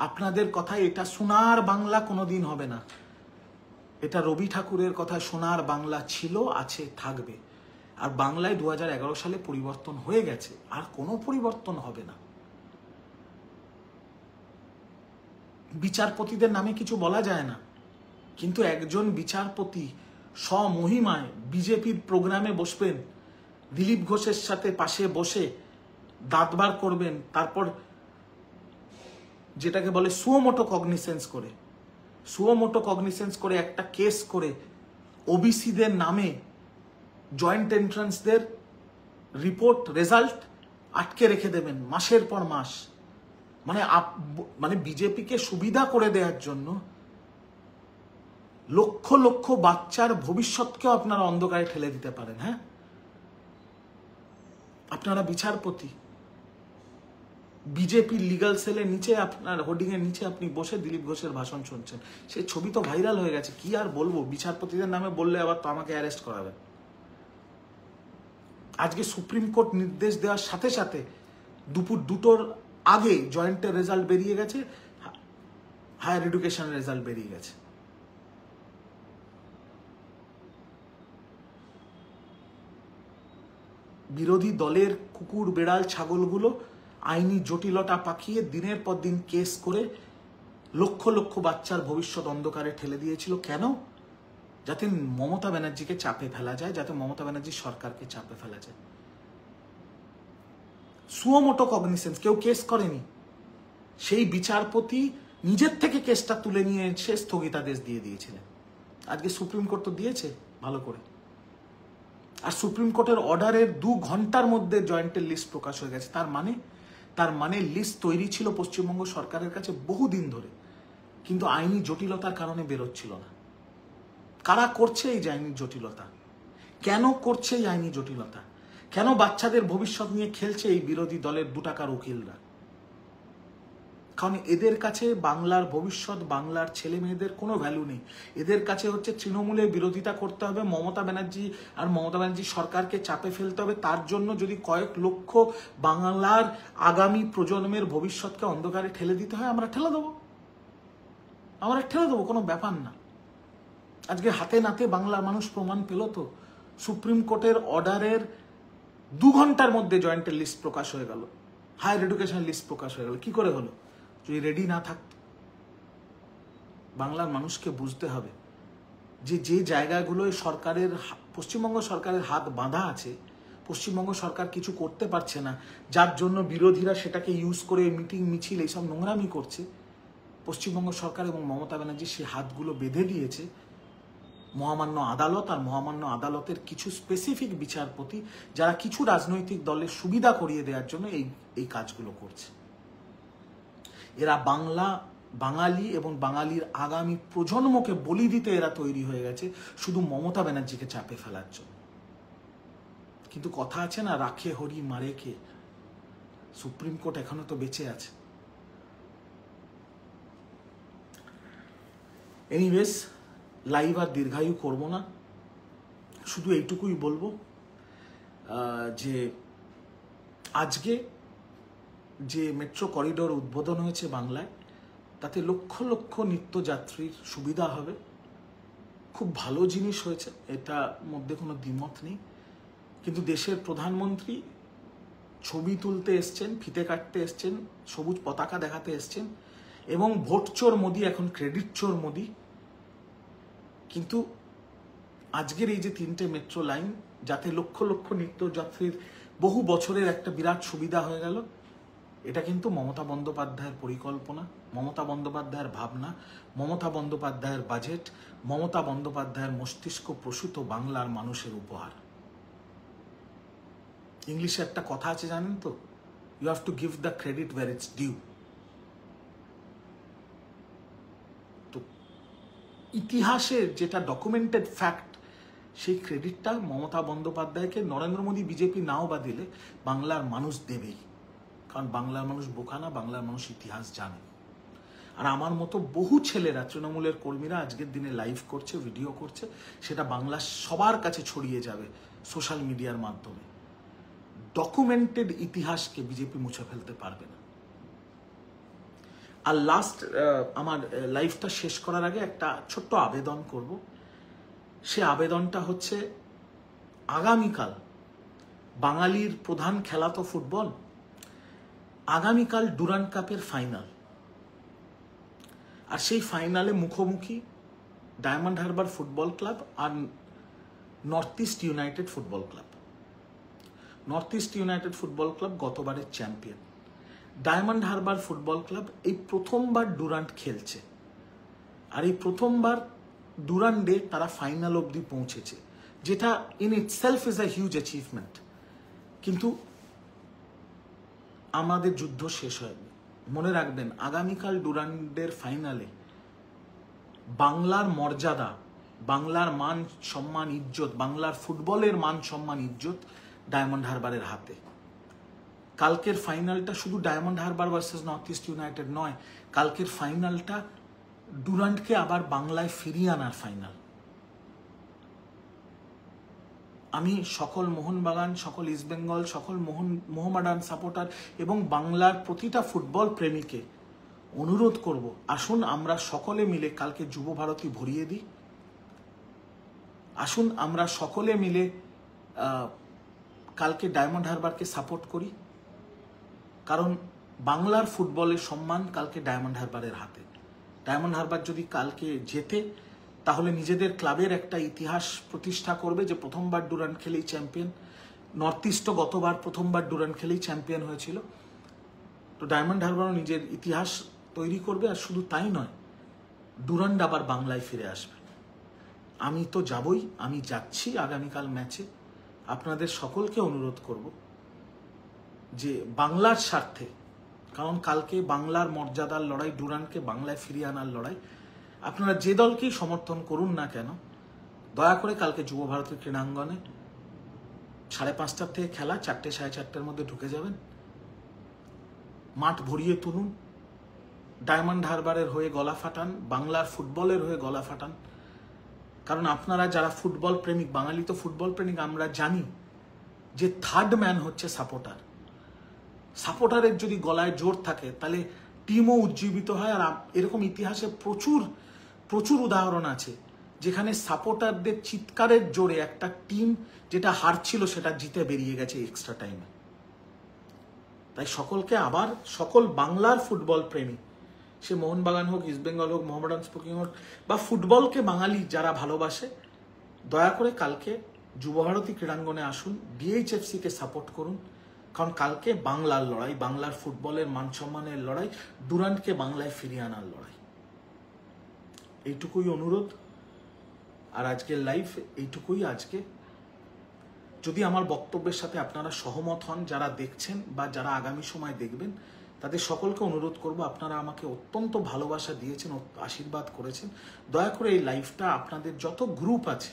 [SPEAKER 1] আপনাদের কথা এটা সোনার বাংলা কোনোদিন হবে না। এটা রবি ঠাকুরের কথা, সোনার বাংলা ছিল, আছে, থাকবে। আর বাংলায় 2011 সালে পরিবর্তন হয়ে গেছে, আর কোনো পরিবর্তন হবে না। বিচারপতিদের নামে কিছু বলা যায় না, কিন্তু একজন বিচারপতি স্বমহিমায় বিজেপির প্রোগ্রামে বসবেন, দিলীপ ঘোষের সাথে পাশে বসে দাঁত বার করবেন, তারপর যেটাকে বলে সুমোটো কগনিসেন্স করে একটা কেস করে ওবিসিদের নামে জয়েন্ট এন্ট্রান্সদের রিপোর্ট রেজাল্ট আটকে রেখে দেবেন মাসের পর মাস। মানে বিজেপিকে সুবিধা করে দেওয়ার জন্য লক্ষ লক্ষ বাচ্চার ভবিষ্যৎকেও আপনারা অন্ধকারে ঠেলে দিতে পারেন। হ্যাঁ, আপনারা বিচারপতি, বিজেপির লিগাল সেলের নিচে, আপনার হোর্ডিং এর নিচে আপনি বসে দিলীপ ঘোষের ভাষণ শুনছেন। সেই ছবি তো ভাইরাল হয়ে গেছে, কি আর বলবো। বিচারপতিদের নামে বললে আবার তো আমাকে অ্যারেস্ট করাবে। আজকে সুপ্রিম কোর্ট নির্দেশ দেওয়ার সাথে সাথে দুপুর 2টোর আগে জয়েন্টের রেজাল্ট বেরিয়ে গেছে, হায়ার এডুকেশনের রেজাল্ট বেরিয়ে গেছে। বিরোধী দলের কুকুর বেড়াল ছাগলগুলো আইনি জটিলতা পাকিয়ে দিনের পর দিন কেস করে লক্ষ লক্ষ বাচ্চার ভবিষ্যৎ অন্ধকারে ঠেলে দিয়েছিল। কেন? যাতে মমতা ব্যানার্জিকে চাপে ফেলা যায়, যাতে মমতা ব্যানার্জির সরকারকে চাপে ফেলা যায়। সুমোটো কগনিসেন্স, কেউ কেস করেনি, সেই বিচারপতি নিজের থেকে কেসটা তুলে নিয়ে এসে স্থগিতাদেশ দিয়ে দিয়েছিলেন। আজকে সুপ্রিম কোর্ট তো দিয়েছে ভালো করে, আর সুপ্রিম কোর্টের অর্ডারের 2 ঘন্টার মধ্যে জয়েন্টের লিস্ট প্রকাশ হয়ে গেছে। তার মানে লিস্ট তৈরি ছিল পশ্চিমবঙ্গ সরকারের কাছে বহুদিন ধরে, কিন্তু আইনি জটিলতার কারণে বেরোচ্ছিল না। কারা করছে এই আইনি জটিলতা? কেন করছে এই আইনি জটিলতা? কেন বাচ্চাদের ভবিষ্যৎ নিয়ে খেলছে এই বিরোধী দলের 2 টাকার উকিলরা? কারণ এদের কাছে বাংলার ভবিষ্যৎ, বাংলার ছেলে মেয়েদের কোনো ভ্যালু নেই। এদের কাছে হচ্ছে তৃণমূলের বিরোধিতা করতে হবে, মমতা ব্যানার্জি আর মমতা ব্যানার্জি সরকারকে চাপে ফেলতে হবে। তার জন্য যদি কয়েক লক্ষ বাংলার আগামী প্রজন্মের ভবিষ্যৎকে অন্ধকারে ঠেলে দিতে হয়, আমরা ঠেলে দেবো, কোনো ব্যাপার না। আজকে হাতে নাতে বাংলার মানুষ প্রমাণ পেল তো। সুপ্রিম কোর্টের অর্ডারের 2 ঘন্টার মধ্যে জয়েন্টের লিস্ট প্রকাশ হয়ে গেল, হায়ার এডুকেশন লিস্ট প্রকাশ হয়ে গেল। কি করে হলো? যদি রেডি না থাকতো। বাংলার মানুষকে বুঝতে হবে যে জায়গাগুলোয় সরকারের, পশ্চিমবঙ্গ সরকারের হাত বাঁধা আছে, পশ্চিমবঙ্গ সরকার কিছু করতে পারছে না, যার জন্য বিরোধীরা সেটাকে ইউজ করে মিটিং মিছিল এইসব নোংরামি করছে। পশ্চিমবঙ্গ সরকার এবং মমতা ব্যানার্জি সেই হাতগুলো বেঁধে দিয়েছে মহামান্য আদালত, আর মহামান্য আদালতের কিছু স্পেসিফিক বিচারপতি, যারা কিছু রাজনৈতিক দলের সুবিধা করিয়ে দেওয়ার জন্য এই কাজগুলো করছে। এরা বাঙালি এবং বাঙালির আগামী প্রজন্মকে বলি দিতে এরা তৈরি হয়ে গেছে, শুধু মমতা ব্যানার্জিকে চাপে ফেলার জন্য। কিন্তু কথা আছে না, রাখে হরি মারে কে। সুপ্রিম কোর্ট এখনো তো বেঁচে আছে। এনিওয়েজ, লাইভ আর দীর্ঘায়ু করব না, শুধু এইটুকুই বলবো, যে আজকে যে মেট্রো করিডোর উদ্বোধন হয়েছে বাংলায়, তাতে লক্ষ লক্ষ নিত্যযাত্রীর সুবিধা হবে। খুব ভালো জিনিস হয়েছে, এটার মধ্যে কোনো দ্বিমত নেই। কিন্তু দেশের প্রধানমন্ত্রী ছবি তুলতে এসছেন, ফিতে কাটতে এসছেন, সবুজ পতাকা দেখাতে এসছেন, এবং ভোট চোর মোদি এখন ক্রেডিট চোর মোদি। কিন্তু আজকের এই যে 3টে মেট্রো লাইন, যাতে লক্ষ লক্ষ নিত্যযাত্রীর বহু বছরের একটা বিরাট সুবিধা হয়ে গেল, এটা কিন্তু মমতা বন্দ্যোপাধ্যায়ের পরিকল্পনা, মমতা বন্দ্যোপাধ্যায়ের ভাবনা, মমতা বন্দ্যোপাধ্যায়ের বাজেট, মমতা বন্দ্যোপাধ্যায়ের মস্তিষ্ক প্রসূত বাংলার মানুষের উপহার। ইংলিশে একটা কথা আছে জানেন তো, you have to give the credit where it's due. তো ইতিহাসের যেটা ডকুমেন্টেড ফ্যাক্ট, সেই ক্রেডিটটা মমতা বন্দ্যোপাধ্যায়কে নরেন্দ্র মোদী বিজেপি নাও বা দিলে বাংলার মানুষ দেবেই। কারণ বাংলার মানুষ বোকা না, বাংলার মানুষ ইতিহাস জানে। আর আমার মতো বহু ছেলেরা, তৃণমূলের কর্মীরা আজকের দিনে লাইভ করছে, ভিডিও করছে, সেটা বাংলার সবার কাছে ছড়িয়ে যাবে সোশ্যাল মিডিয়ার মাধ্যমে। ডকুমেন্টেড ইতিহাসকে বিজেপি মুছে ফেলতে পারবে না। আর লাস্ট আমার লাইফটা শেষ করার আগে একটা ছোট্ট আবেদন করব। সে আবেদনটা হচ্ছে, আগামীকাল বাঙালির প্রধান খেলা তো ফুটবল। আগামীকাল ডুরান্ড কাপের ফাইনাল, আর সেই ফাইনালে মুখোমুখি ডায়মন্ড হারবার ফুটবল ক্লাব আর North East United football club. North East United football club গতবারের champion. Diamond Harbour football club এই প্রথমবার ডুরান্ড খেলছে, আর এই প্রথমবার ডুরান্ডে তারা ফাইনাল অবধি পৌঁছেছে, যেটা in itself is a huge achievement. কিন্তু আমাদের যুদ্ধ শেষ হয়নি। মনে রাখবেন, আগামীকাল ডুরান্ডের ফাইনালে বাংলার মর্যাদা, বাংলার মান সম্মান ইজ্জত, বাংলার ফুটবলের মান সম্মান ইজ্জত ডায়মন্ড হারবারের হাতে। কালকের ফাইনালটা শুধু diamond Harbour versus north East United নয়, কালকের ফাইনালটা ডুরান্ডকে আবার বাংলায় ফিরিয়ে আনার ফাইনাল। আমি সকল মোহনবাগান, সকল ইস্টবেঙ্গল, সকল মোহামেডান সাপোর্টার এবং বাংলার প্রতিটা ফুটবল প্রেমীকে অনুরোধ করব, আসুন আমরা সকলে মিলে কালকে যুব ভারতী ভরিয়ে দিই। আসুন আমরা সকলে মিলে কালকে ডায়মন্ড হারবারকে সাপোর্ট করি। কারণ বাংলার ফুটবলের সম্মান কালকে ডায়মন্ড হারবারের হাতে। ডায়মন্ড হারবার যদি কালকে জেতে, তাহলে নিজেদের ক্লাবের একটা ইতিহাস প্রতিষ্ঠা করবে যে প্রথমবার ডুরান্ড খেলেই চ্যাম্পিয়ন। নর্থ ইস্টও গতবার প্রথমবার ডুরান্ড খেলেই চ্যাম্পিয়ন হয়েছিল। তো ডায়মন্ড হারবারও নিজের ইতিহাস তৈরি করবে। আর শুধু তাই নয়, ডুরান্ড আবার বাংলায় ফিরে আসবে। আমি তো যাবই, আমি যাচ্ছি আগামীকাল ম্যাচে। আপনাদের সকলকে অনুরোধ করব যে বাংলার স্বার্থে, কারণ কালকে বাংলার মর্যাদার লড়াই, ডুরান্ডকে বাংলায় ফিরিয়ে আনার লড়াই। আপনারা যে দলকেই সমর্থন করুন না কেন, দয়া করে কালকে যুব ভারতীর ক্রীড়াঙ্গনে 5:30 থেকে খেলা, 4টে 4:30-র মধ্যে ঢুকে যাবেন। মাঠ ভরিয়ে তুলুন, ডায়মন্ড হারবারের হয়ে গলা ফাটান, বাংলার ফুটবলের হয়ে গলা ফাটান। কারণ আপনারা যারা ফুটবল প্রেমিক, বাঙালি তো ফুটবল প্রেমিক, আমরা জানি যে থার্ড ম্যান হচ্ছে সাপোর্টার। সাপোর্টারের যদি গলায় জোর থাকে, তাহলে টিমও উজ্জীবিত হয়। আর এরকম ইতিহাসে প্রচুর প্রচুর উদাহরণ আছে যেখানে সাপোর্টারদের চিৎকারের জোরে একটা টিম যেটা হারছিল সেটা জিতে বেরিয়ে গেছে এক্সট্রা টাইমে। তাই সকলকে আবার, সকল বাংলার ফুটবল প্রেমী, সে মোহনবাগান হোক, ইস্টবেঙ্গল হোক, মোহামেডান স্পোর্টিং হোক, বা ফুটবলকে বাঙালি যারা ভালোবাসে, দয়া করে কালকে যুবভারতী ক্রীড়াঙ্গনে আসুন, বিএইচএফসিকে সাপোর্ট করুন। কারণ কালকে বাংলার লড়াই, বাংলার ফুটবলের মান সম্মানের লড়াই, ডুরান্ডকে বাংলায় ফিরিয়ে আনার লড়াই। এইটুকুই অনুরোধ। আর আজকের লাইভ এইটুকুই। আজকে যদি আমার বক্তব্যের সাথে আপনারা সহমত হন, যারা দেখছেন বা যারা আগামী সময় দেখবেন, তাদের সকলকে অনুরোধ করব, আপনারা আমাকে অত্যন্ত ভালোবাসা দিয়েছেন, আশীর্বাদ করেছেন, দয়া করে এই লাইভটা আপনাদের যত গ্রুপ আছে,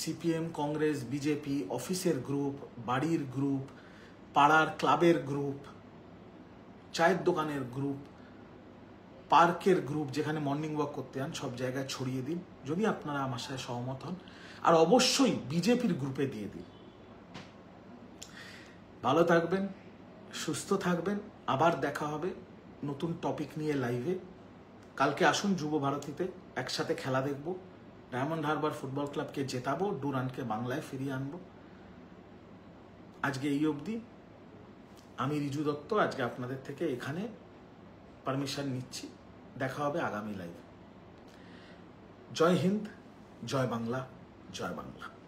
[SPEAKER 1] সিপিএম, কংগ্রেস, বিজেপি, অফিসের গ্রুপ, বাড়ির গ্রুপ, পাড়ার ক্লাবের গ্রুপ, চায়ের দোকানের গ্রুপ, পার্কের গ্রুপ, যেখানে মর্নিং ওয়াক করতে যান, সব জায়গায় ছড়িয়ে দিন যদি আপনারা আমার সাথে সহমত হন। আর অবশ্যই বিজেপির গ্রুপে দিয়ে দিন। ভালো থাকবেন, সুস্থ থাকবেন। আবার দেখা হবে নতুন টপিক নিয়ে লাইভে। কালকে আসুন যুব ভারতীতে, একসাথে খেলা দেখব। ডায়মন্ড হারবার ফুটবল ক্লাবকে জেতাবো, ডুরান্টকে বাংলায় ফিরিয়ে আনবো। আজকে এই অবধি। আমি রিজু দত্ত আজকে আপনাদের থেকে এখানে পারমিশন নিচ্ছি। দেখা হবে আগামী লাইভে। জয় হিন্দ, জয় বাংলা, জয় বাংলা।